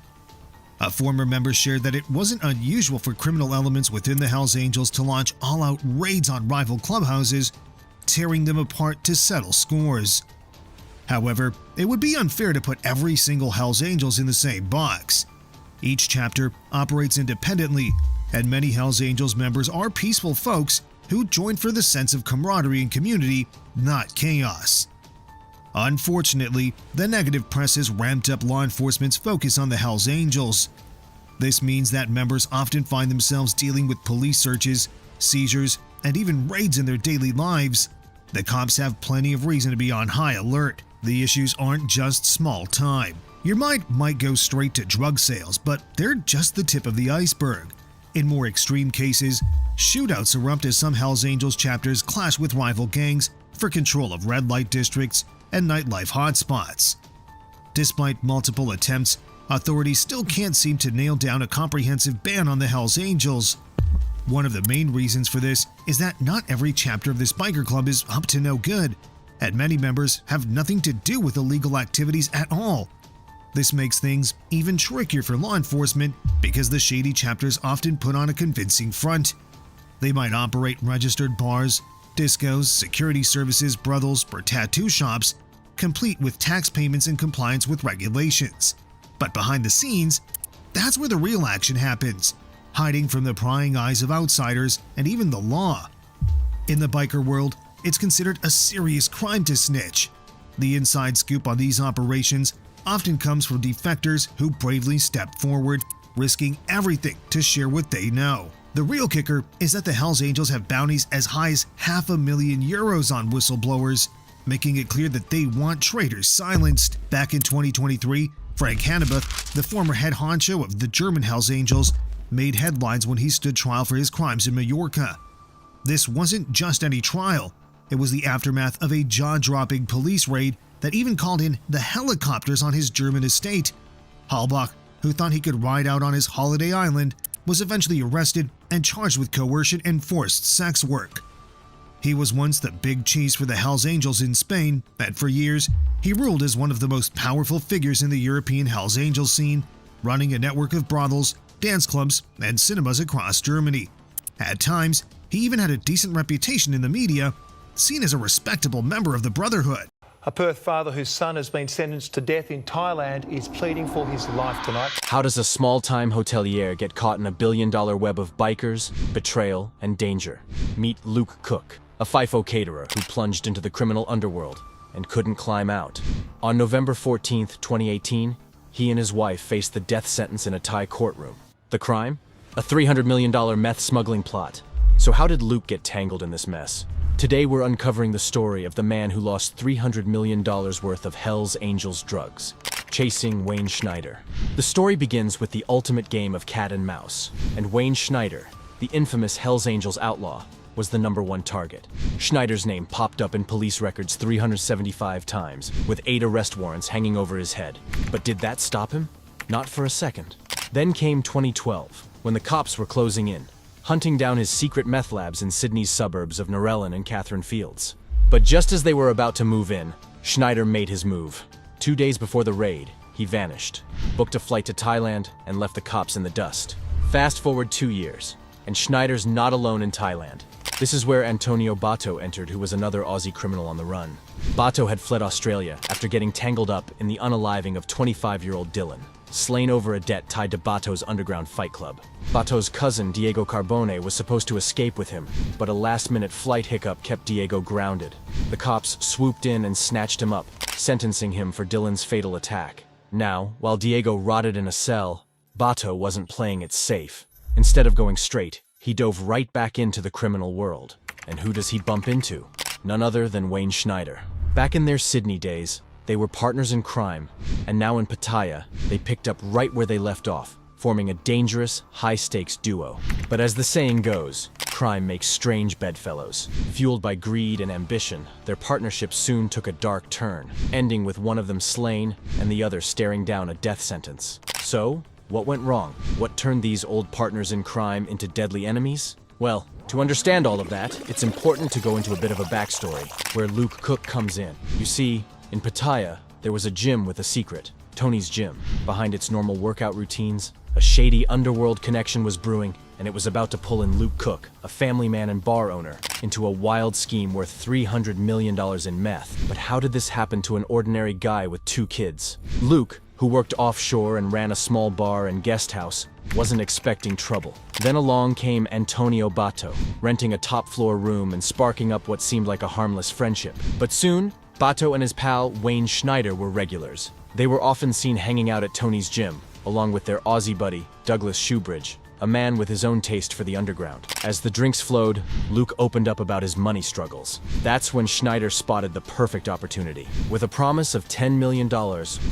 A former member shared that it wasn't unusual for criminal elements within the Hells Angels to launch all-out raids on rival clubhouses, tearing them apart to settle scores. However, it would be unfair to put every single Hells Angels in the same box. Each chapter operates independently, and many Hells Angels members are peaceful folks who join for the sense of camaraderie and community, not chaos. Unfortunately, the negative press has ramped up law enforcement's focus on the Hells Angels. This means that members often find themselves dealing with police searches, seizures, and even raids in their daily lives. The cops have plenty of reason to be on high alert. The issues aren't just small time. Your mind might go straight to drug sales, but they're just the tip of the iceberg. In more extreme cases, shootouts erupt as some Hells Angels chapters clash with rival gangs for control of red light districts and nightlife hotspots. Despite multiple attempts, authorities still can't seem to nail down a comprehensive ban on the Hells Angels. One of the main reasons for this is that not every chapter of this biker club is up to no good, and many members have nothing to do with illegal activities at all. This makes things even trickier for law enforcement because the shady chapters often put on a convincing front. They might operate registered bars, discos, security services, brothels, or tattoo shops, complete with tax payments and compliance with regulations. But behind the scenes, that's where the real action happens, hiding from the prying eyes of outsiders and even the law. In the biker world, it's considered a serious crime to snitch. The inside scoop on these operations often comes from defectors who bravely step forward, risking everything to share what they know. The real kicker is that the Hells Angels have bounties as high as €500,000 on whistleblowers, making it clear that they want traitors silenced. Back in 2023, Frank Hanebuth, the former head honcho of the German Hells Angels, made headlines when he stood trial for his crimes in Mallorca. This wasn't just any trial. It was the aftermath of a jaw-dropping police raid that even called in the helicopters on his German estate. Halbach, who thought he could ride out on his holiday island, was eventually arrested and charged with coercion and forced sex work. He was once the big cheese for the Hells Angels in Spain, and for years, he ruled as one of the most powerful figures in the European Hells Angels scene, running a network of brothels, dance clubs, and cinemas across Germany. At times, he even had a decent reputation in the media, seen as a respectable member of the Brotherhood. A Perth father whose son has been sentenced to death in Thailand is pleading for his life tonight. How does a small-time hotelier get caught in a billion-dollar web of bikers, betrayal, and danger? Meet Luke Cook, a FIFO caterer who plunged into the criminal underworld and couldn't climb out. On November 14th, 2018, he and his wife faced the death sentence in a Thai courtroom. The crime? A $300 million meth smuggling plot. So how did Luke get tangled in this mess? Today we're uncovering the story of the man who lost $300 million worth of Hells Angels drugs, chasing Wayne Schneider. The story begins with the ultimate game of cat and mouse, and Wayne Schneider, the infamous Hells Angels outlaw, was the #1 target. Schneider's name popped up in police records 375 times, with 8 arrest warrants hanging over his head. But did that stop him? Not for a second. Then came 2012, when the cops were closing in, hunting down his secret meth labs in Sydney's suburbs of Narellan and Catherine Fields. But just as they were about to move in, Schneider made his move. 2 days before the raid, he vanished, booked a flight to Thailand, and left the cops in the dust. Fast forward 2 years, and Schneider's not alone in Thailand. This is where Antonio Bato entered, who was another Aussie criminal on the run. Bato had fled Australia after getting tangled up in the unaliving of 25-year-old Dylan, slain over a debt tied to Bato's underground fight club. Bato's cousin, Diego Carbone, was supposed to escape with him, but a last-minute flight hiccup kept Diego grounded. The cops swooped in and snatched him up, sentencing him for Dylan's fatal attack. Now, while Diego rotted in a cell, Bato wasn't playing it safe. Instead of going straight, he dove right back into the criminal world. And who does he bump into? None other than Wayne Schneider. Back in their Sydney days, they were partners in crime, and now in Pattaya, they picked up right where they left off, forming a dangerous, high-stakes duo. But as the saying goes, crime makes strange bedfellows. Fueled by greed and ambition, their partnership soon took a dark turn, ending with one of them slain and the other staring down a death sentence. So, what went wrong? What turned these old partners in crime into deadly enemies? Well, to understand all of that, it's important to go into a bit of a backstory, where Luke Cook comes in. You see, in Pattaya, there was a gym with a secret, Tony's Gym. Behind its normal workout routines, a shady underworld connection was brewing, and it was about to pull in Luke Cook, a family man and bar owner, into a wild scheme worth $300 million in meth. But how did this happen to an ordinary guy with 2 kids? Luke, who worked offshore and ran a small bar and guest house, wasn't expecting trouble. Then along came Antonio Bato, renting a top-floor room and sparking up what seemed like a harmless friendship. But soon, Bato and his pal Wayne Schneider were regulars. They were often seen hanging out at Tony's Gym, along with their Aussie buddy, Douglas Shoebridge, a man with his own taste for the underground. As the drinks flowed, Luke opened up about his money struggles. That's when Schneider spotted the perfect opportunity. With a promise of $10 million,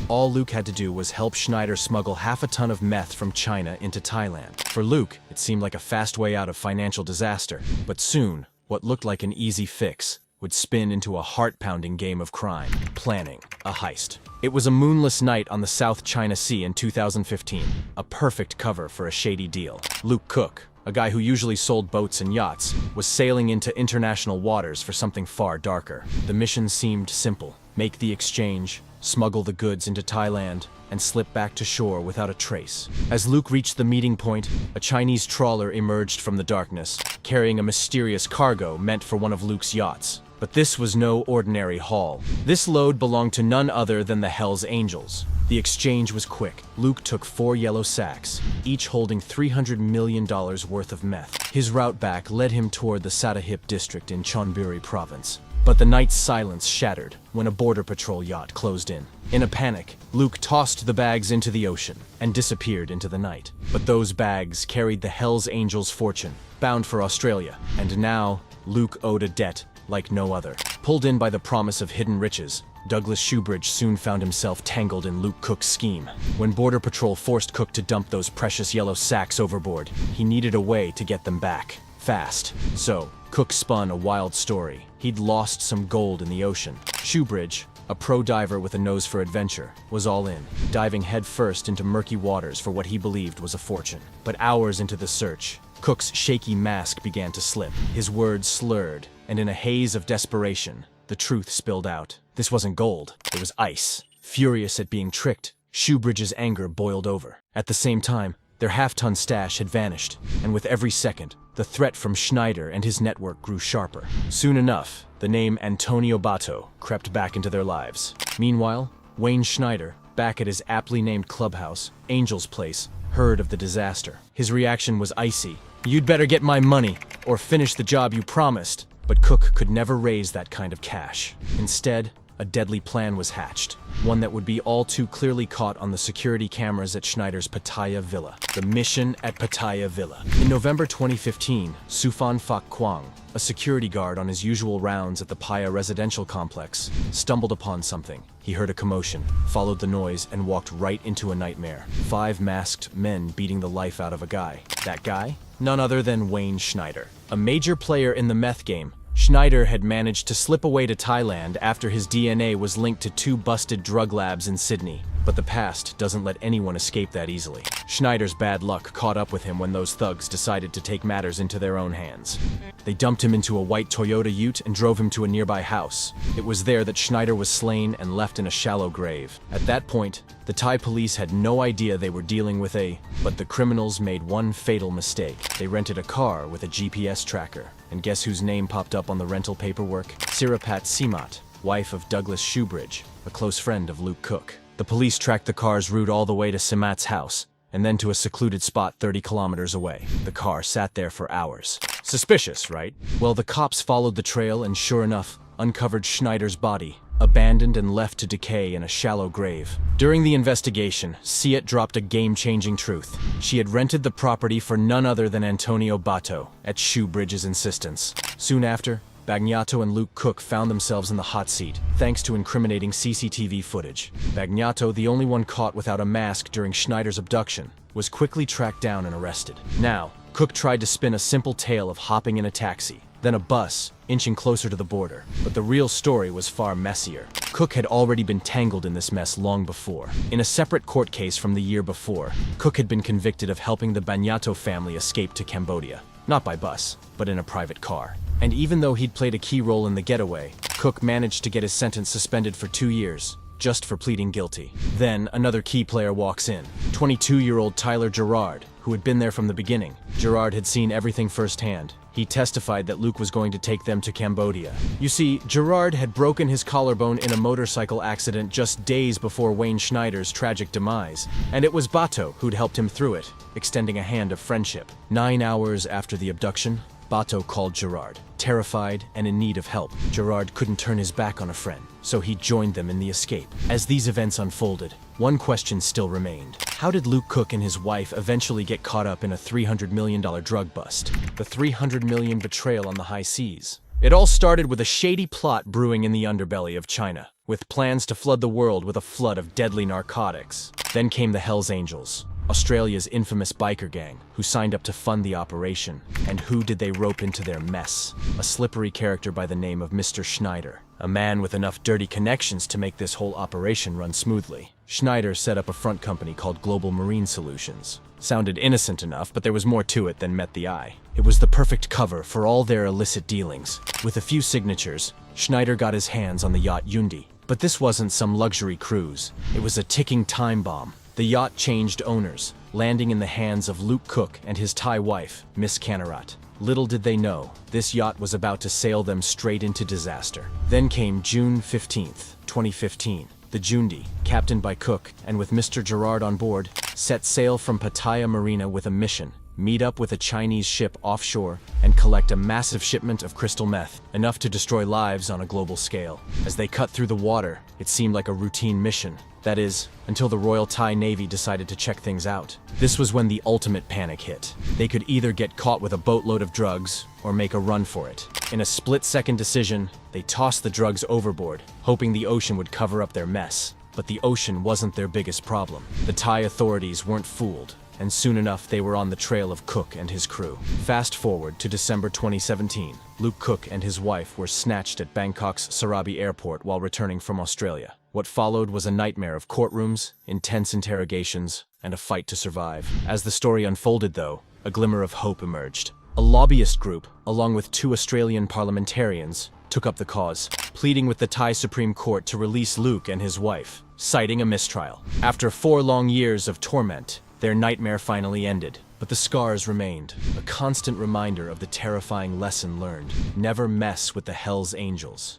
all Luke had to do was help Schneider smuggle half a ton of meth from China into Thailand. For Luke, it seemed like a fast way out of financial disaster. But soon, what looked like an easy fix would spin into a heart-pounding game of crime, planning a heist. It was a moonless night on the South China Sea in 2015, a perfect cover for a shady deal. Luke Cook, a guy who usually sold boats and yachts, was sailing into international waters for something far darker. The mission seemed simple: make the exchange, smuggle the goods into Thailand, and slip back to shore without a trace. As Luke reached the meeting point, a Chinese trawler emerged from the darkness, carrying a mysterious cargo meant for one of Luke's yachts. But this was no ordinary haul. This load belonged to none other than the Hells Angels. The exchange was quick. Luke took 4 yellow sacks, each holding $300 million worth of meth. His route back led him toward the Satudarah district in Chonburi province. But the night's silence shattered when a border patrol yacht closed in. In a panic, Luke tossed the bags into the ocean and disappeared into the night. But those bags carried the Hells Angels' fortune, bound for Australia, and now Luke owed a debt like no other. Pulled in by the promise of hidden riches, Douglas Shoebridge soon found himself tangled in Luke Cook's scheme. When Border Patrol forced Cook to dump those precious yellow sacks overboard, he needed a way to get them back, fast. So, Cook spun a wild story. He'd lost some gold in the ocean. Shoebridge, a pro diver with a nose for adventure, was all in, diving headfirst into murky waters for what he believed was a fortune. But hours into the search, Cook's shaky mask began to slip, his words slurred, and in a haze of desperation, the truth spilled out. This wasn't gold, it was ice. Furious at being tricked, Shoebridge's anger boiled over. At the same time, their half-ton stash had vanished, and with every second, the threat from Schneider and his network grew sharper. Soon enough, the name Antonio Bato crept back into their lives. Meanwhile, Wayne Schneider, back at his aptly named clubhouse, Angel's Place, heard of the disaster. His reaction was icy. "You'd better get my money, or finish the job you promised." But Cook could never raise that kind of cash. Instead, a deadly plan was hatched, one that would be all too clearly caught on the security cameras at Schneider's Pattaya Villa. The mission at Pattaya Villa. In November 2015, Sufan Fak Kwang, a security guard on his usual rounds at the Paya residential complex, stumbled upon something. He heard a commotion, followed the noise, and walked right into a nightmare. 5 masked men beating the life out of a guy. That guy? None other than Wayne Schneider. A major player in the meth game, Schneider had managed to slip away to Thailand after his DNA was linked to 2 busted drug labs in Sydney. But the past doesn't let anyone escape that easily. Schneider's bad luck caught up with him when those thugs decided to take matters into their own hands. They dumped him into a white Toyota Ute and drove him to a nearby house. It was there that Schneider was slain and left in a shallow grave. At that point, the Thai police had no idea they were dealing with but the criminals made one fatal mistake. They rented a car with a GPS tracker. And guess whose name popped up on the rental paperwork? Sirapat Simat, wife of Douglas Shoebridge, a close friend of Luke Cook. The police tracked the car's route all the way to Simat's house, and then to a secluded spot 30 kilometers away. The car sat there for hours. Suspicious, right? Well, the cops followed the trail and sure enough, uncovered Schneider's body, abandoned and left to decay in a shallow grave. During the investigation, Siat dropped a game-changing truth. She had rented the property for none other than Antonio Bato, at Shoebridge's insistence. Soon after, Bagnato and Luke Cook found themselves in the hot seat, thanks to incriminating CCTV footage. Bagnato, the only one caught without a mask during Schneider's abduction, was quickly tracked down and arrested. Now, Cook tried to spin a simple tale of hopping in a taxi, then a bus, inching closer to the border. But the real story was far messier. Cook had already been tangled in this mess long before. In a separate court case from the year before, Cook had been convicted of helping the Bagnato family escape to Cambodia. Not by bus, but in a private car. And even though he'd played a key role in the getaway, Cook managed to get his sentence suspended for 2 years, just for pleading guilty. Then, another key player walks in. 22-year-old Tyler Gerard, who had been there from the beginning. Gerard had seen everything firsthand. He testified that Luke was going to take them to Cambodia. You see, Gerard had broken his collarbone in a motorcycle accident just days before Wayne Schneider's tragic demise, and it was Bato who'd helped him through it, extending a hand of friendship. 9 hours after the abduction, Bato called Gerard. Terrified and in need of help, Gerard couldn't turn his back on a friend, so he joined them in the escape. As these events unfolded, one question still remained. How did Luke Cook and his wife eventually get caught up in a $300 million drug bust? The $300 million betrayal on the high seas. It all started with a shady plot brewing in the underbelly of China, with plans to flood the world with a flood of deadly narcotics. Then came the Hells Angels, Australia's infamous biker gang, who signed up to fund the operation. And who did they rope into their mess? A slippery character by the name of Mr. Schneider, a man with enough dirty connections to make this whole operation run smoothly. Schneider set up a front company called Global Marine Solutions. Sounded innocent enough, but there was more to it than met the eye. It was the perfect cover for all their illicit dealings. With a few signatures, Schneider got his hands on the yacht Yundi. But this wasn't some luxury cruise. It was a ticking time bomb. The yacht changed owners, landing in the hands of Luke Cook and his Thai wife, Miss Canarat. Little did they know, this yacht was about to sail them straight into disaster. Then came June 15th, 2015. The Jundi, captained by Cook and with Mr. Gerard on board, set sail from Pattaya Marina with a mission: meet up with a Chinese ship offshore and collect a massive shipment of crystal meth, enough to destroy lives on a global scale. As they cut through the water, it seemed like a routine mission. That is, until the Royal Thai Navy decided to check things out. This was when the ultimate panic hit. They could either get caught with a boatload of drugs or make a run for it. In a split-second decision, they tossed the drugs overboard, hoping the ocean would cover up their mess. But the ocean wasn't their biggest problem. The Thai authorities weren't fooled, and soon enough they were on the trail of Cook and his crew. Fast forward to December 2017. Luke Cook and his wife were snatched at Bangkok's Sarabi airport while returning from Australia. What followed was a nightmare of courtrooms, intense interrogations, and a fight to survive. As the story unfolded, though, a glimmer of hope emerged. A lobbyist group, along with 2 Australian parliamentarians, took up the cause, pleading with the Thai Supreme Court to release Luke and his wife, citing a mistrial. After 4 long years of torment, their nightmare finally ended. But the scars remained, a constant reminder of the terrifying lesson learned. Never mess with the Hells Angels.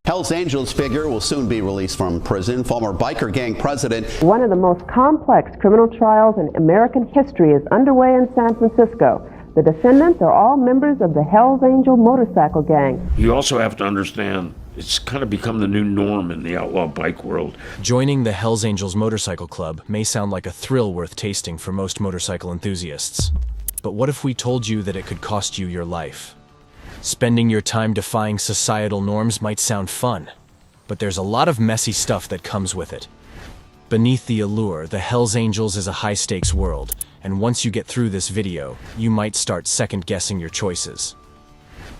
Hells Angels figure will soon be released from prison. Former biker gang president. One of the most complex criminal trials in American history is underway in San Francisco. The defendants are all members of the Hells Angel motorcycle gang. You also have to understand, it's kind of become the new norm in the outlaw bike world. Joining the Hells Angels Motorcycle Club may sound like a thrill worth tasting for most motorcycle enthusiasts. But what if we told you that it could cost you your life? Spending your time defying societal norms might sound fun, but there's a lot of messy stuff that comes with it. Beneath the allure, the Hells Angels is a high-stakes world, and once you get through this video, you might start second-guessing your choices.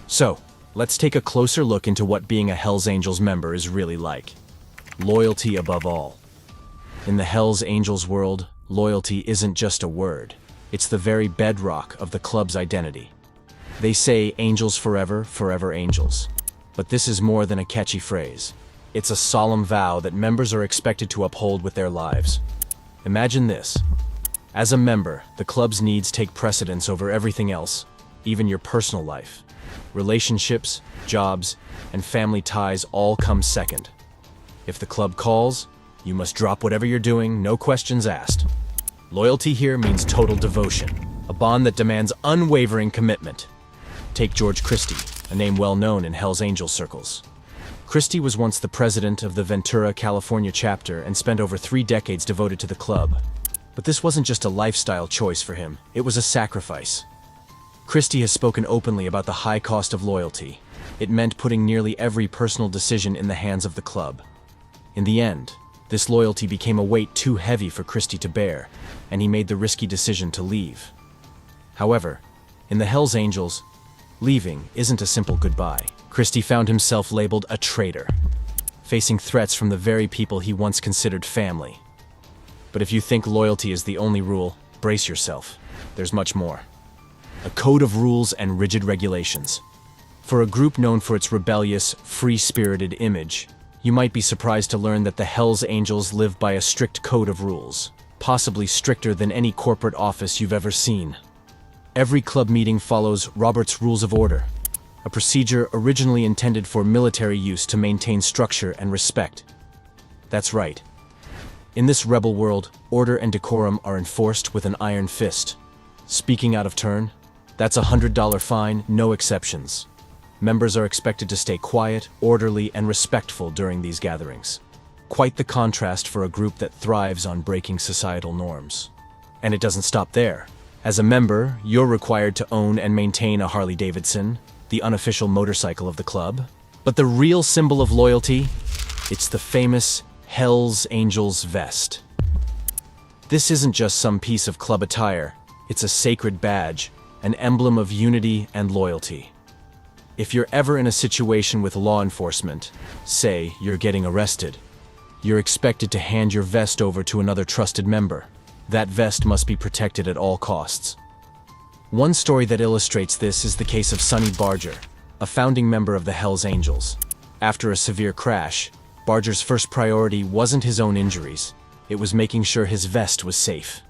So, let's take a closer look into what being a Hells Angels member is really like. Loyalty above all. In the Hells Angels world, loyalty isn't just a word. It's the very bedrock of the club's identity. They say angels forever, forever angels. But this is more than a catchy phrase. It's a solemn vow that members are expected to uphold with their lives. Imagine this. As a member, the club's needs take precedence over everything else, even your personal life. Relationships, jobs, and family ties all come second. If the club calls, you must drop whatever you're doing, no questions asked. Loyalty here means total devotion, a bond that demands unwavering commitment. Take George Christie, a name well known in Hells Angels circles. Christie was once the president of the Ventura, California chapter and spent over 3 decades devoted to the club. But this wasn't just a lifestyle choice for him, it was a sacrifice. Christie has spoken openly about the high cost of loyalty. It meant putting nearly every personal decision in the hands of the club. In the end, this loyalty became a weight too heavy for Christie to bear, and he made the risky decision to leave. However, in the Hells Angels, leaving isn't a simple goodbye. Christie found himself labeled a traitor, facing threats from the very people he once considered family. But if you think loyalty is the only rule, brace yourself. There's much more. A code of rules and rigid regulations. For a group known for its rebellious, free-spirited image, you might be surprised to learn that the Hells Angels live by a strict code of rules, possibly stricter than any corporate office you've ever seen. Every club meeting follows Robert's Rules of Order, a procedure originally intended for military use to maintain structure and respect. That's right. In this rebel world, order and decorum are enforced with an iron fist. Speaking out of turn, that's a $100 fine, no exceptions. Members are expected to stay quiet, orderly, and respectful during these gatherings. Quite the contrast for a group that thrives on breaking societal norms. And it doesn't stop there. As a member, you're required to own and maintain a Harley-Davidson, the unofficial motorcycle of the club. But the real symbol of loyalty, it's the famous Hells Angels vest. This isn't just some piece of club attire, it's a sacred badge, an emblem of unity and loyalty. If you're ever in a situation with law enforcement, say you're getting arrested, you're expected to hand your vest over to another trusted member. That vest must be protected at all costs. One story that illustrates this is the case of Sonny Barger, a founding member of the Hells Angels. After a severe crash, Barger's first priority wasn't his own injuries, it was making sure his vest was safe.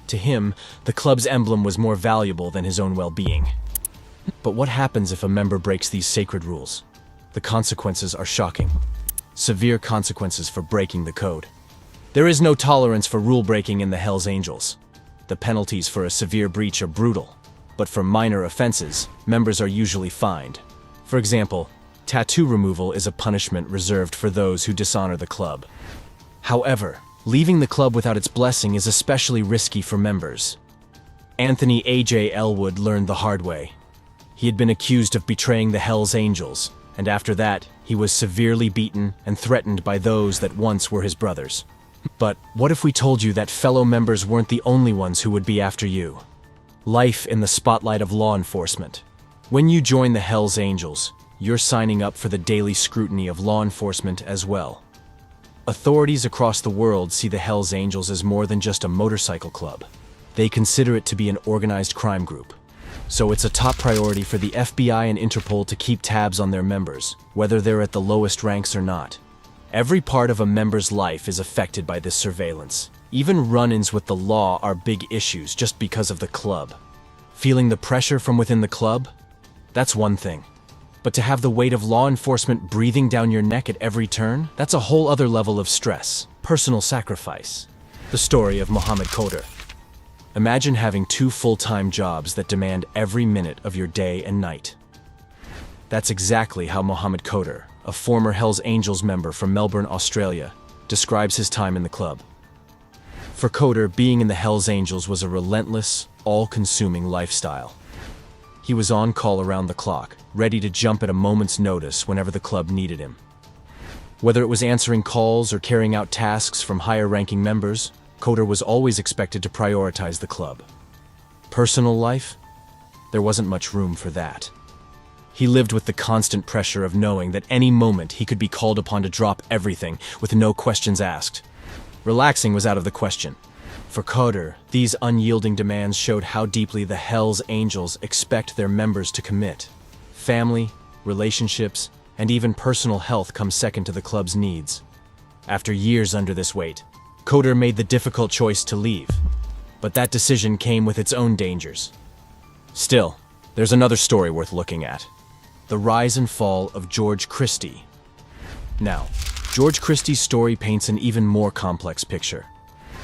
To him, the club's emblem was more valuable than his own well-being. But what happens if a member breaks these sacred rules? The consequences are shocking. Severe consequences for breaking the code. There is no tolerance for rule-breaking in the Hells Angels. The penalties for a severe breach are brutal, but for minor offenses, members are usually fined. For example, tattoo removal is a punishment reserved for those who dishonor the club. However, leaving the club without its blessing is especially risky for members. Anthony A.J. Elwood learned the hard way. He had been accused of betraying the Hells Angels, and after that, he was severely beaten and threatened by those that once were his brothers. But what if we told you that fellow members weren't the only ones who would be after you? Life in the spotlight of law enforcement. When you join the Hells Angels, you're signing up for the daily scrutiny of law enforcement as well. Authorities across the world see the Hells Angels as more than just a motorcycle club. They consider it to be an organized crime group. So it's a top priority for the FBI and Interpol to keep tabs on their members, whether they're at the lowest ranks or not. Every part of a member's life is affected by this surveillance. Even run-ins with the law are big issues just because of the club. Feeling the pressure from within the club? That's one thing. But to have the weight of law enforcement breathing down your neck at every turn? That's a whole other level of stress, personal sacrifice. The story of Mohammed Khoder. Imagine having 2 full-time jobs that demand every minute of your day and night. That's exactly how Mohammed Khoder, a former Hells Angels member from Melbourne, Australia, describes his time in the club. For Khoder, being in the Hells Angels was a relentless, all-consuming lifestyle. He was on call around the clock, ready to jump at a moment's notice whenever the club needed him. Whether it was answering calls or carrying out tasks from higher-ranking members, Khoder was always expected to prioritize the club. Personal life? There wasn't much room for that. He lived with the constant pressure of knowing that any moment he could be called upon to drop everything with no questions asked. Relaxing was out of the question. For Khoder, these unyielding demands showed how deeply the Hells Angels expect their members to commit. Family, relationships, and even personal health come second to the club's needs. After years under this weight, Khoder made the difficult choice to leave. But that decision came with its own dangers. Still, there's another story worth looking at. The rise and fall of George Christie. Now, George Christie's story paints an even more complex picture.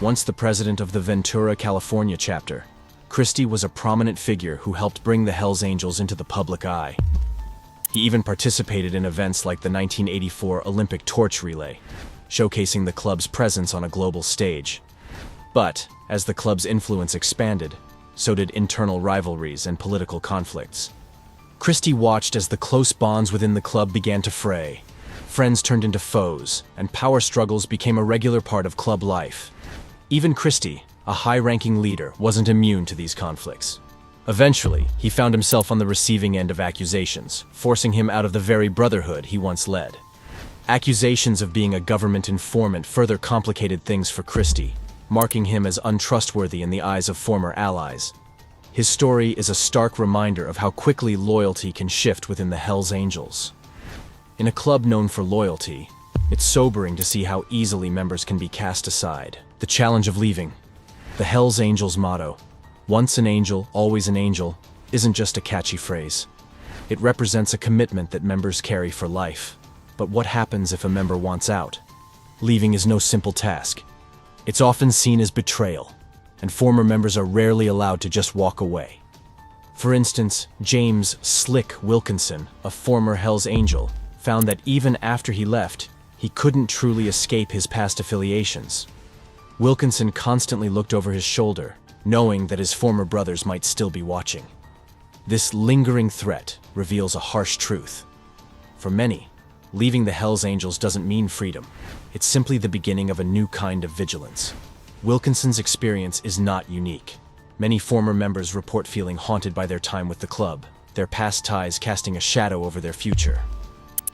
Once the president of the Ventura, California chapter, Christie was a prominent figure who helped bring the Hells Angels into the public eye. He even participated in events like the 1984 Olympic torch relay, showcasing the club's presence on a global stage. But, as the club's influence expanded, so did internal rivalries and political conflicts. Christie watched as the close bonds within the club began to fray. Friends turned into foes, and power struggles became a regular part of club life. Even Christie, a high-ranking leader, wasn't immune to these conflicts. Eventually, he found himself on the receiving end of accusations, forcing him out of the very brotherhood he once led. Accusations of being a government informant further complicated things for Christie, marking him as untrustworthy in the eyes of former allies. His story is a stark reminder of how quickly loyalty can shift within the Hells Angels. In a club known for loyalty, it's sobering to see how easily members can be cast aside. The challenge of leaving. The Hells Angels motto, "Once an angel, always an angel," isn't just a catchy phrase. It represents a commitment that members carry for life. But what happens if a member wants out? Leaving is no simple task. It's often seen as betrayal, and former members are rarely allowed to just walk away. For instance, James "Slick" Wilkinson, a former Hells Angel, found that even after he left, he couldn't truly escape his past affiliations. Wilkinson constantly looked over his shoulder, knowing that his former brothers might still be watching. This lingering threat reveals a harsh truth. For many, leaving the Hells Angels doesn't mean freedom. It's simply the beginning of a new kind of vigilance. Wilkinson's experience is not unique. Many former members report feeling haunted by their time with the club, their past ties casting a shadow over their future.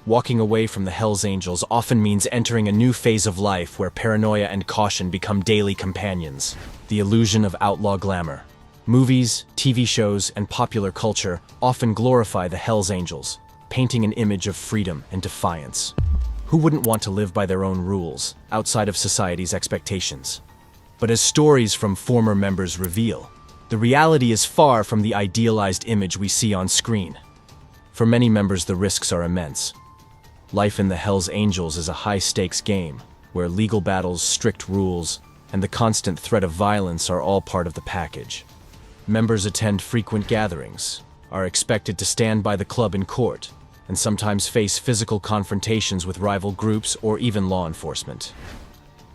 Walking away from the Hells Angels often means entering a new phase of life where paranoia and caution become daily companions. The illusion of outlaw glamour. Movies, TV shows, and popular culture often glorify the Hells Angels, painting an image of freedom and defiance. Who wouldn't want to live by their own rules, outside of society's expectations? But as stories from former members reveal, the reality is far from the idealized image we see on screen. For many members, the risks are immense. Life in the Hells Angels is a high-stakes game, where legal battles, strict rules, and the constant threat of violence are all part of the package. Members attend frequent gatherings, are expected to stand by the club in court, and sometimes face physical confrontations with rival groups or even law enforcement.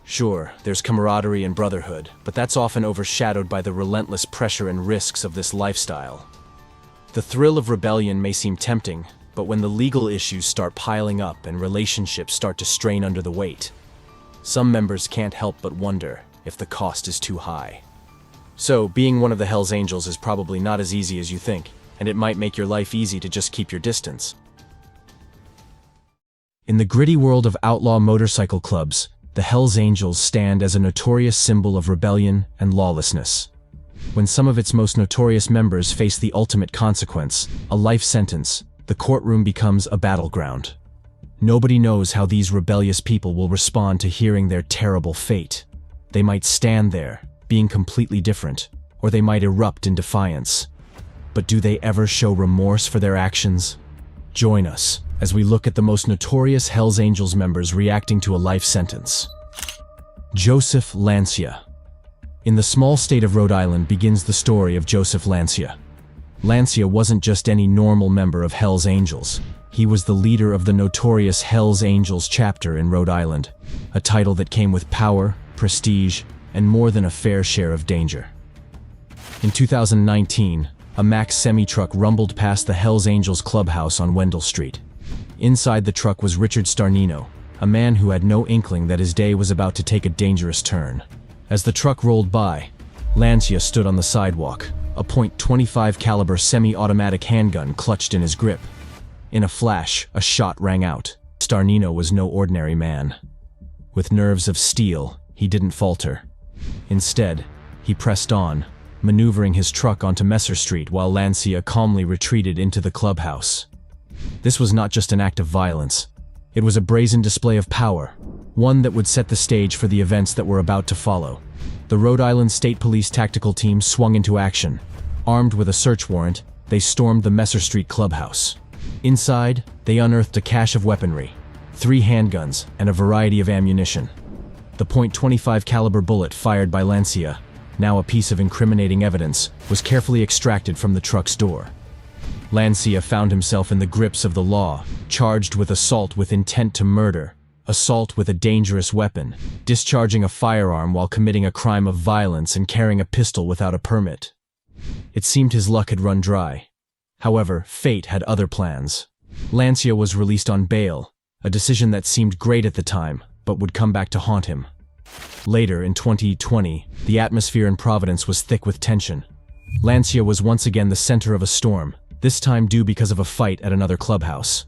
Sure, there's camaraderie and brotherhood, but that's often overshadowed by the relentless pressure and risks of this lifestyle. The thrill of rebellion may seem tempting, but when the legal issues start piling up and relationships start to strain under the weight, some members can't help but wonder if the cost is too high. So, being one of the Hells Angels is probably not as easy as you think, and it might make your life easy to just keep your distance. In the gritty world of outlaw motorcycle clubs, the Hells Angels stand as a notorious symbol of rebellion and lawlessness. When some of its most notorious members face the ultimate consequence, a life sentence, the courtroom becomes a battleground. Nobody knows how these rebellious people will respond to hearing their terrible fate. They might stand there, being completely different, or they might erupt in defiance. But do they ever show remorse for their actions? Join us as we look at the most notorious Hells Angels members reacting to a life sentence. Joseph Lancia. In the small state of Rhode Island begins the story of Joseph Lancia. Lancia wasn't just any normal member of Hells Angels. He was the leader of the notorious Hells Angels chapter in Rhode Island, a title that came with power, prestige, and more than a fair share of danger. In 2019, a Mack semi-truck rumbled past the Hells Angels clubhouse on Wendell Street. Inside the truck was Richard Starnino, a man who had no inkling that his day was about to take a dangerous turn. As the truck rolled by, Lancia stood on the sidewalk, a .25 caliber semi-automatic handgun clutched in his grip. In a flash, a shot rang out. Starnino was no ordinary man. With nerves of steel, he didn't falter. Instead, he pressed on, maneuvering his truck onto Messer Street while Lancia calmly retreated into the clubhouse. This was not just an act of violence. It was a brazen display of power, one that would set the stage for the events that were about to follow. The Rhode Island State Police tactical team swung into action. Armed with a search warrant, they stormed the Messer Street clubhouse. Inside, they unearthed a cache of weaponry, 3 handguns, and a variety of ammunition. The .25 caliber bullet fired by Lancia, now a piece of incriminating evidence, was carefully extracted from the truck's door. Lancia found himself in the grips of the law, charged with assault with intent to murder, assault with a dangerous weapon, discharging a firearm while committing a crime of violence, and carrying a pistol without a permit. It seemed his luck had run dry. However, fate had other plans. Lancia was released on bail, a decision that seemed great at the time, but would come back to haunt him. Later, in 2020, the atmosphere in Providence was thick with tension. Lancia was once again the center of a storm, this time due because of a fight at another clubhouse.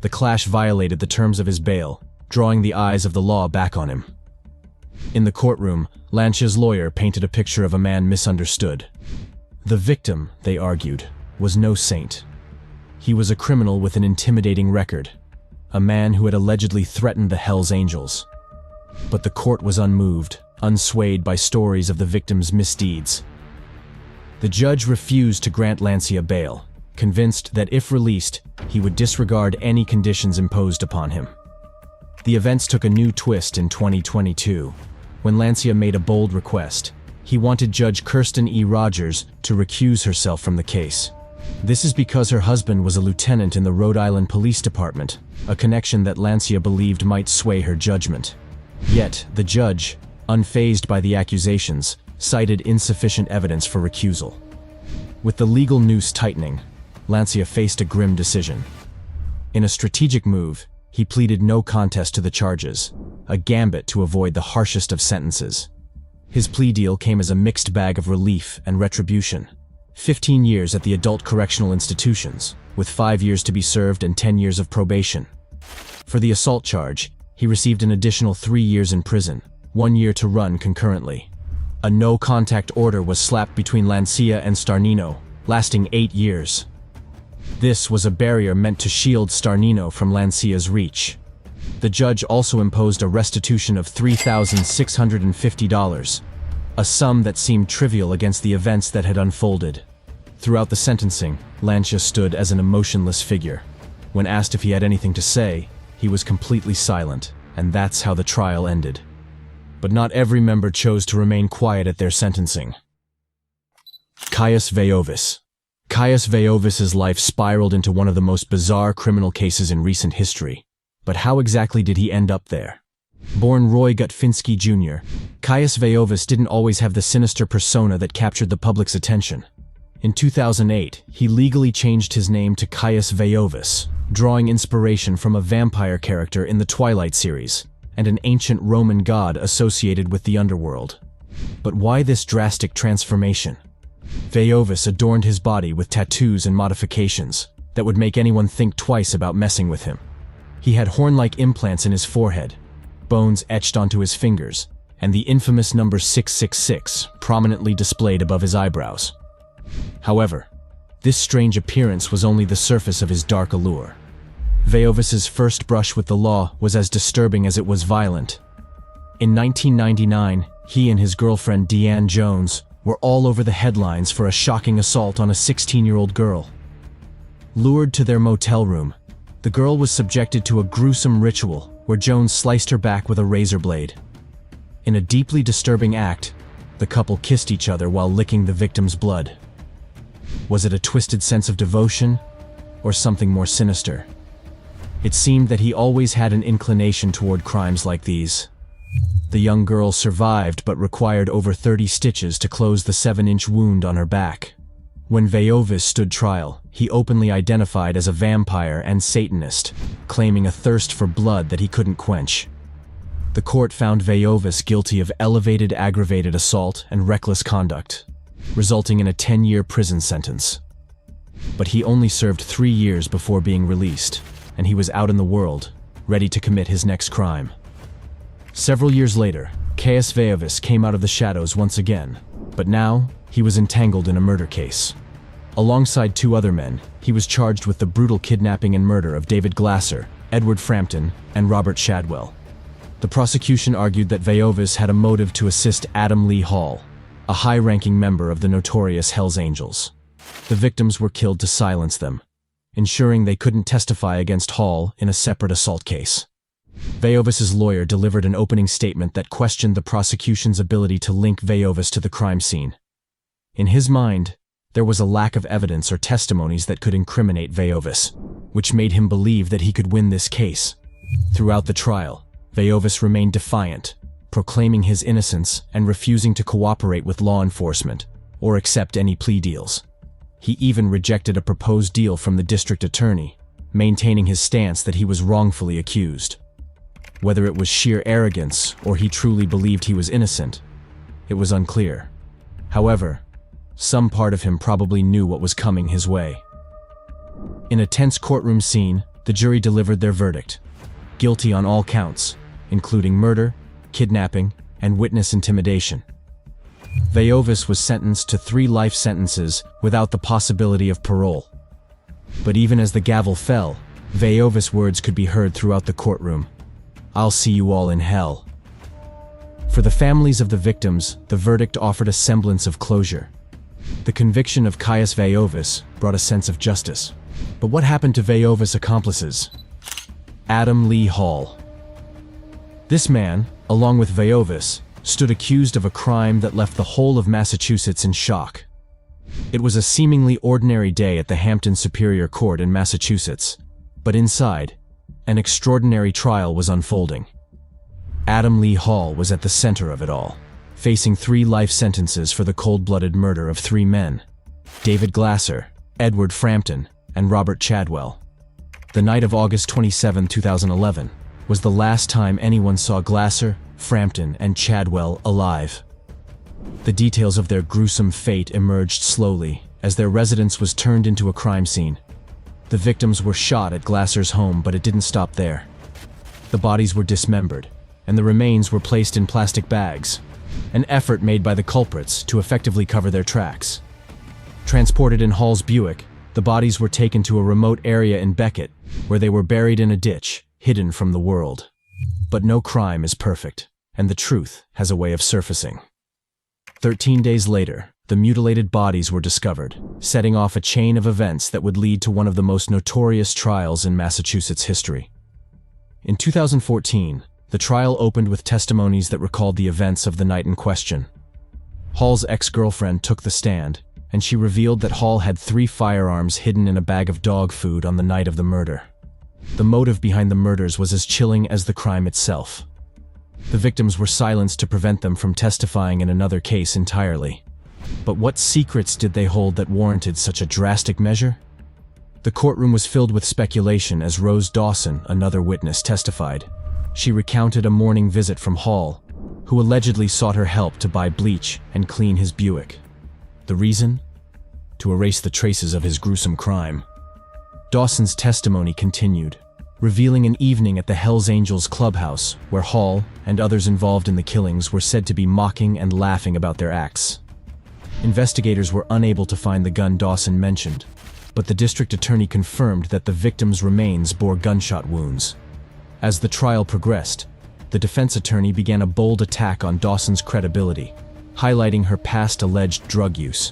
The clash violated the terms of his bail, drawing the eyes of the law back on him. In the courtroom, Lancia's lawyer painted a picture of a man misunderstood. The victim, they argued, was no saint. He was a criminal with an intimidating record, a man who had allegedly threatened the Hells Angels. But the court was unmoved, unswayed by stories of the victim's misdeeds. The judge refused to grant Lancia bail, convinced that if released, he would disregard any conditions imposed upon him. The events took a new twist in 2022, when Lancia made a bold request. He wanted Judge Kirsten E. Rogers to recuse herself from the case. This is because her husband was a lieutenant in the Rhode Island Police Department, a connection that Lancia believed might sway her judgment. Yet, the judge, unfazed by the accusations, cited insufficient evidence for recusal. With the legal noose tightening, Lancia faced a grim decision. In a strategic move, he pleaded no contest to the charges, a gambit to avoid the harshest of sentences. His plea deal came as a mixed bag of relief and retribution. 15 years at the adult correctional institutions, with 5 years to be served and 10 years of probation. For the assault charge, he received an additional 3 years in prison, 1 year to run concurrently. A no-contact order was slapped between Lancia and Starnino, lasting 8 years. This was a barrier meant to shield Starnino from Lancia's reach. The judge also imposed a restitution of $3,650, a sum that seemed trivial against the events that had unfolded. Throughout the sentencing, Lancia stood as an emotionless figure. When asked if he had anything to say, he was completely silent, and that's how the trial ended. But not every member chose to remain quiet at their sentencing. Caius Veiovis. Caius Veiovis's life spiraled into one of the most bizarre criminal cases in recent history. But how exactly did he end up there? Born Roy Gutfinski Jr., Caius Veiovis didn't always have the sinister persona that captured the public's attention. In 2008, he legally changed his name to Caius Veiovis, drawing inspiration from a vampire character in the Twilight series and an ancient Roman god associated with the underworld. But why this drastic transformation? Veiovis adorned his body with tattoos and modifications that would make anyone think twice about messing with him. He had horn-like implants in his forehead, bones etched onto his fingers, and the infamous number 666 prominently displayed above his eyebrows. However, this strange appearance was only the surface of his dark allure. Veiovis's first brush with the law was as disturbing as it was violent. In 1999, he and his girlfriend Deanne Jones were all over the headlines for a shocking assault on a 16-year-old girl. Lured to their motel room, the girl was subjected to a gruesome ritual where Jones sliced her back with a razor blade. In a deeply disturbing act, the couple kissed each other while licking the victim's blood. Was it a twisted sense of devotion, or something more sinister? It seemed that he always had an inclination toward crimes like these. The young girl survived but required over 30 stitches to close the 7-inch wound on her back. When Veiovis stood trial, he openly identified as a vampire and Satanist, claiming a thirst for blood that he couldn't quench. The court found Veiovis guilty of elevated aggravated assault and reckless conduct, resulting in a 10-year prison sentence. But he only served 3 years before being released, and he was out in the world, ready to commit his next crime. Several years later, Caius Veiovis came out of the shadows once again, but now he was entangled in a murder case. Alongside 2 other men, he was charged with the brutal kidnapping and murder of David Glasser, Edward Frampton, and Robert Shadwell. The prosecution argued that Veiovis had a motive to assist Adam Lee Hall, a high-ranking member of the notorious Hells Angels. The victims were killed to silence them, ensuring they couldn't testify against Hall in a separate assault case. Veiovis's lawyer delivered an opening statement that questioned the prosecution's ability to link Veiovis to the crime scene. In his mind, there was a lack of evidence or testimonies that could incriminate Veiovis, which made him believe that he could win this case. Throughout the trial, Veiovis remained defiant, proclaiming his innocence and refusing to cooperate with law enforcement or accept any plea deals. He even rejected a proposed deal from the district attorney, maintaining his stance that he was wrongfully accused. Whether it was sheer arrogance or he truly believed he was innocent, it was unclear. However, some part of him probably knew what was coming his way. In a tense courtroom scene, the jury delivered their verdict: guilty on all counts, including murder, kidnapping, and witness intimidation. Veiovis was sentenced to 3 life sentences without the possibility of parole. But even as the gavel fell, Veiovis' words could be heard throughout the courtroom: "I'll see you all in hell." For the families of the victims, the verdict offered a semblance of closure. The conviction of Caius Veiovis brought a sense of justice. But what happened to Veiovis' accomplices? Adam Lee Hall. This man, along with Veiovis, stood accused of a crime that left the whole of Massachusetts in shock. It was a seemingly ordinary day at the Hampton Superior Court in Massachusetts, but inside, an extraordinary trial was unfolding. Adam Lee Hall was at the center of it all, facing 3 life sentences for the cold-blooded murder of 3 men: David Glasser, Edward Frampton, and Robert Chadwell. The night of August 27, 2011, was the last time anyone saw Glasser, Frampton, and Chadwell alive. The details of their gruesome fate emerged slowly as their residence was turned into a crime scene. The victims were shot at Glasser's home, but it didn't stop there. The bodies were dismembered, and the remains were placed in plastic bags, an effort made by the culprits to effectively cover their tracks. Transported in Hall's Buick, the bodies were taken to a remote area in Beckett, where they were buried in a ditch, hidden from the world. But no crime is perfect, and the truth has a way of surfacing. 13 days later, the mutilated bodies were discovered, setting off a chain of events that would lead to one of the most notorious trials in Massachusetts history. In 2014, the trial opened with testimonies that recalled the events of the night in question. Hall's ex-girlfriend took the stand, and she revealed that Hall had 3 firearms hidden in a bag of dog food on the night of the murder. The motive behind the murders was as chilling as the crime itself. The victims were silenced to prevent them from testifying in another case entirely. But what secrets did they hold that warranted such a drastic measure? The courtroom was filled with speculation as Rose Dawson, another witness, testified. She recounted a morning visit from Hall, who allegedly sought her help to buy bleach and clean his Buick. The reason? To erase the traces of his gruesome crime. Dawson's testimony continued, revealing an evening at the Hells Angels clubhouse where Hall and others involved in the killings were said to be mocking and laughing about their acts. Investigators were unable to find the gun Dawson mentioned, but the district attorney confirmed that the victim's remains bore gunshot wounds. As the trial progressed, the defense attorney began a bold attack on Dawson's credibility, highlighting her past alleged drug use.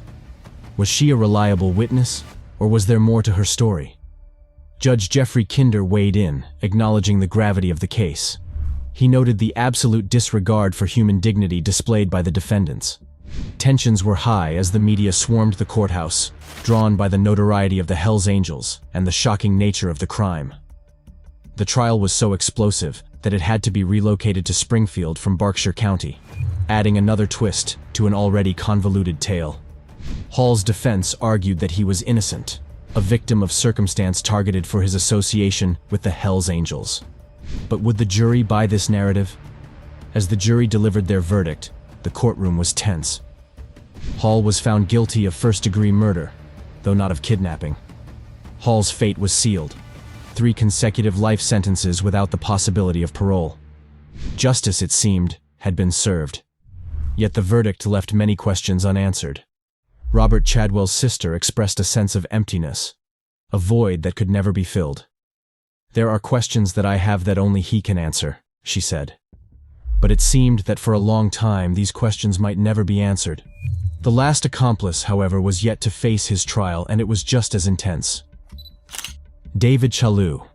Was she a reliable witness, or was there more to her story? Judge Jeffrey Kinder weighed in, acknowledging the gravity of the case. He noted the absolute disregard for human dignity displayed by the defendants. Tensions were high as the media swarmed the courthouse, drawn by the notoriety of the Hells Angels and the shocking nature of the crime. The trial was so explosive that it had to be relocated to Springfield from Berkshire County, adding another twist to an already convoluted tale. Hall's defense argued that he was innocent, a victim of circumstance targeted for his association with the Hells Angels. But would the jury buy this narrative? As the jury delivered their verdict, the courtroom was tense. Hall was found guilty of first-degree murder, though not of kidnapping. Hall's fate was sealed. 3 consecutive life sentences without the possibility of parole. Justice, it seemed, had been served. Yet the verdict left many questions unanswered. Robert Chadwell's sister expressed a sense of emptiness, a void that could never be filled. "There are questions that I have that only he can answer," she said. But it seemed that for a long time these questions might never be answered. The last accomplice, however, was yet to face his trial, and it was just as intense. David Chaloo.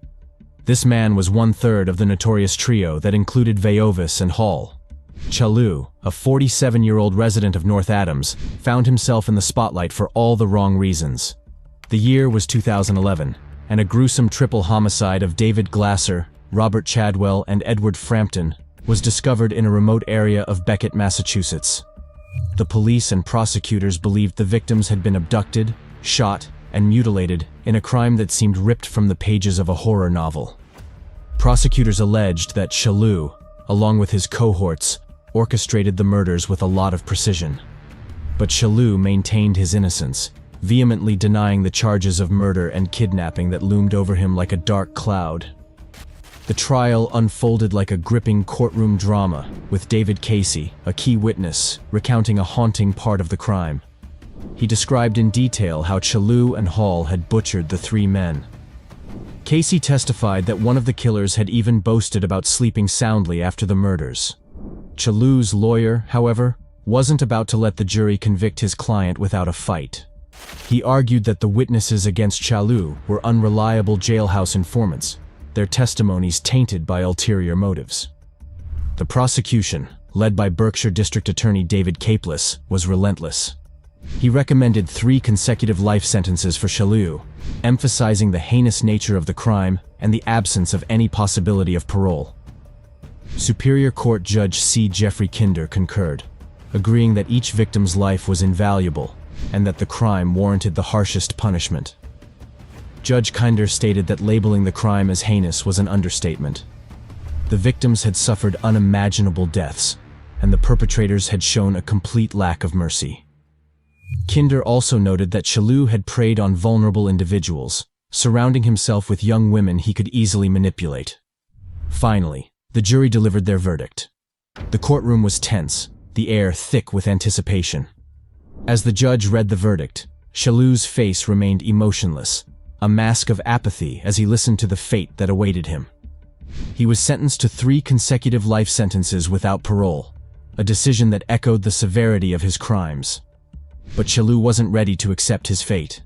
This man was 1/3 of the notorious trio that included Veiovis and Hall. Chaloo, a 47-year-old resident of North Adams, found himself in the spotlight for all the wrong reasons. The year was 2011, and a gruesome triple homicide of David Glasser, Robert Chadwell, and Edward Frampton was discovered in a remote area of Beckett, Massachusetts. The police and prosecutors believed the victims had been abducted, shot, and mutilated in a crime that seemed ripped from the pages of a horror novel. Prosecutors alleged that Chaloo, along with his cohorts, orchestrated the murders with a lot of precision. But Chaloo maintained his innocence, vehemently denying the charges of murder and kidnapping that loomed over him like a dark cloud. The trial unfolded like a gripping courtroom drama, with David Casey, a key witness, recounting a haunting part of the crime. He described in detail how Chaloo and Hall had butchered the 3 men. Casey testified that one of the killers had even boasted about sleeping soundly after the murders. Chaloo's lawyer, however, wasn't about to let the jury convict his client without a fight. He argued that the witnesses against Chaloo were unreliable jailhouse informants, their testimonies tainted by ulterior motives. The prosecution, led by Berkshire District Attorney David Capeless, was relentless. He recommended 3 consecutive life sentences for Chaloo, emphasizing the heinous nature of the crime and the absence of any possibility of parole. Superior Court Judge C. Jeffrey Kinder concurred, agreeing that each victim's life was invaluable and that the crime warranted the harshest punishment. Judge Kinder stated that labeling the crime as heinous was an understatement. The victims had suffered unimaginable deaths, and the perpetrators had shown a complete lack of mercy. Kinder also noted that Chaloo had preyed on vulnerable individuals, surrounding himself with young women he could easily manipulate. Finally, the jury delivered their verdict. The courtroom was tense, the air thick with anticipation. As the judge read the verdict, Chaloo's face remained emotionless, a mask of apathy as he listened to the fate that awaited him. He was sentenced to 3 consecutive life sentences without parole, a decision that echoed the severity of his crimes. But Chaloo wasn't ready to accept his fate.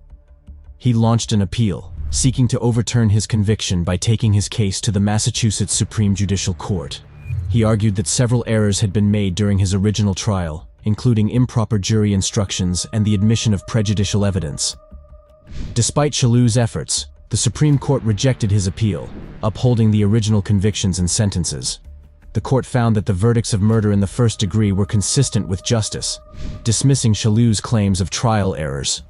He launched an appeal, seeking to overturn his conviction by taking his case to the Massachusetts Supreme Judicial Court. He argued that several errors had been made during his original trial, including improper jury instructions and the admission of prejudicial evidence. Despite Chaloo's efforts, the Supreme Court rejected his appeal, upholding the original convictions and sentences. the court found that the verdicts of murder in the first degree were consistent with justice, dismissing Chaloo's claims of trial errors.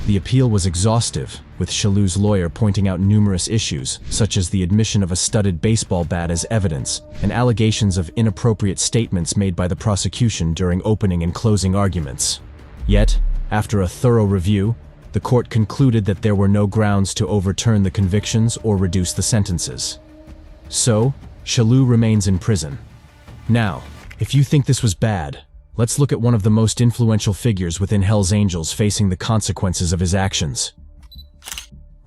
The appeal was exhaustive, with Chaloo's lawyer pointing out numerous issues, such as the admission of a studded baseball bat as evidence, and allegations of inappropriate statements made by the prosecution during opening and closing arguments. Yet, after a thorough review, the court concluded that there were no grounds to overturn the convictions or reduce the sentences. So, Chaloo remains in prison. Now, if you think this was bad, let's look at one of the most influential figures within Hell's Angels facing the consequences of his actions.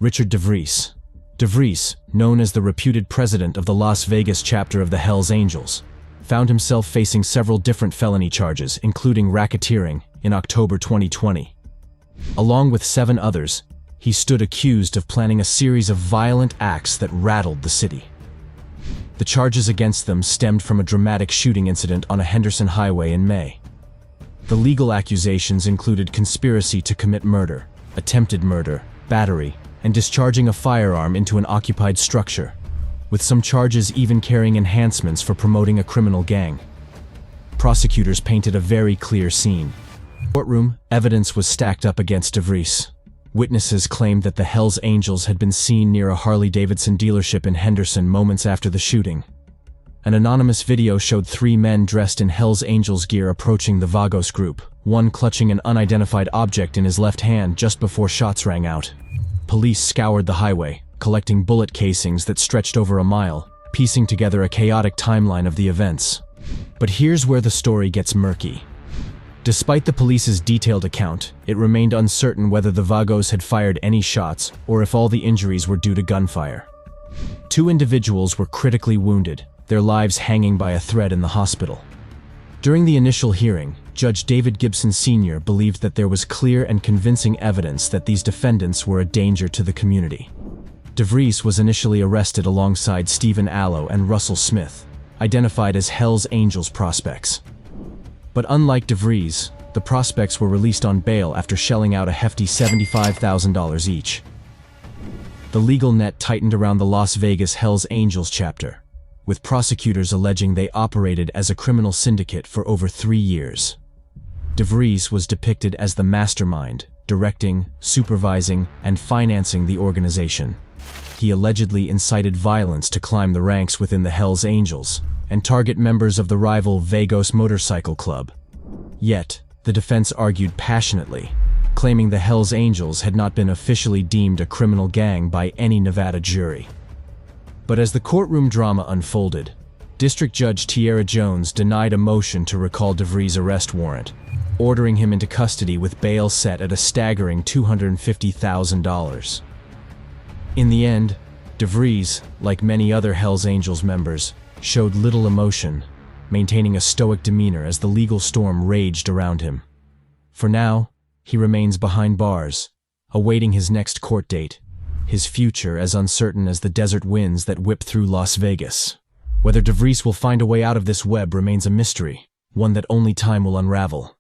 Richard DeVries. DeVries, known as the reputed president of the Las Vegas chapter of the Hell's Angels, found himself facing several different felony charges, including racketeering, in October 2020. Along with 7 others, he stood accused of planning a series of violent acts that rattled the city. The charges against them stemmed from a dramatic shooting incident on a Henderson highway in May. The legal accusations included conspiracy to commit murder, attempted murder, battery, and discharging a firearm into an occupied structure, with some charges even carrying enhancements for promoting a criminal gang. Prosecutors painted a very clear scene. Courtroom, evidence was stacked up against DeVries. Witnesses claimed that the Hells Angels had been seen near a Harley-Davidson dealership in Henderson moments after the shooting. An anonymous video showed 3 men dressed in Hells Angels gear approaching the Vagos group, one clutching an unidentified object in his left hand just before shots rang out. Police scoured the highway, collecting bullet casings that stretched over a mile, piecing together a chaotic timeline of the events. But here's where the story gets murky. Despite the police's detailed account, it remained uncertain whether the Vagos had fired any shots or if all the injuries were due to gunfire. 2 individuals were critically wounded, their lives hanging by a thread in the hospital. During the initial hearing, Judge David Gibson Sr. believed that there was clear and convincing evidence that these defendants were a danger to the community. DeVries was initially arrested alongside Stephen Allo and Russell Smith, identified as Hells Angels prospects. But unlike DeVries, the prospects were released on bail after shelling out a hefty $75,000 each. The legal net tightened around the Las Vegas Hells Angels chapter, with prosecutors alleging they operated as a criminal syndicate for over 3 years. DeVries was depicted as the mastermind, directing, supervising, and financing the organization. He allegedly incited violence to climb the ranks within the Hells Angels and target members of the rival Vagos Motorcycle Club. Yet, the defense argued passionately, claiming the Hells Angels had not been officially deemed a criminal gang by any Nevada jury. But as the courtroom drama unfolded, District Judge Tierra Jones denied a motion to recall DeVries' arrest warrant, ordering him into custody with bail set at a staggering $250,000. In the end, DeVries, like many other Hells Angels members, showed little emotion, maintaining a stoic demeanor as the legal storm raged around him. For now, he remains behind bars, awaiting his next court date, his future as uncertain as the desert winds that whip through Las Vegas. Whether DeVries will find a way out of this web remains a mystery, one that only time will unravel.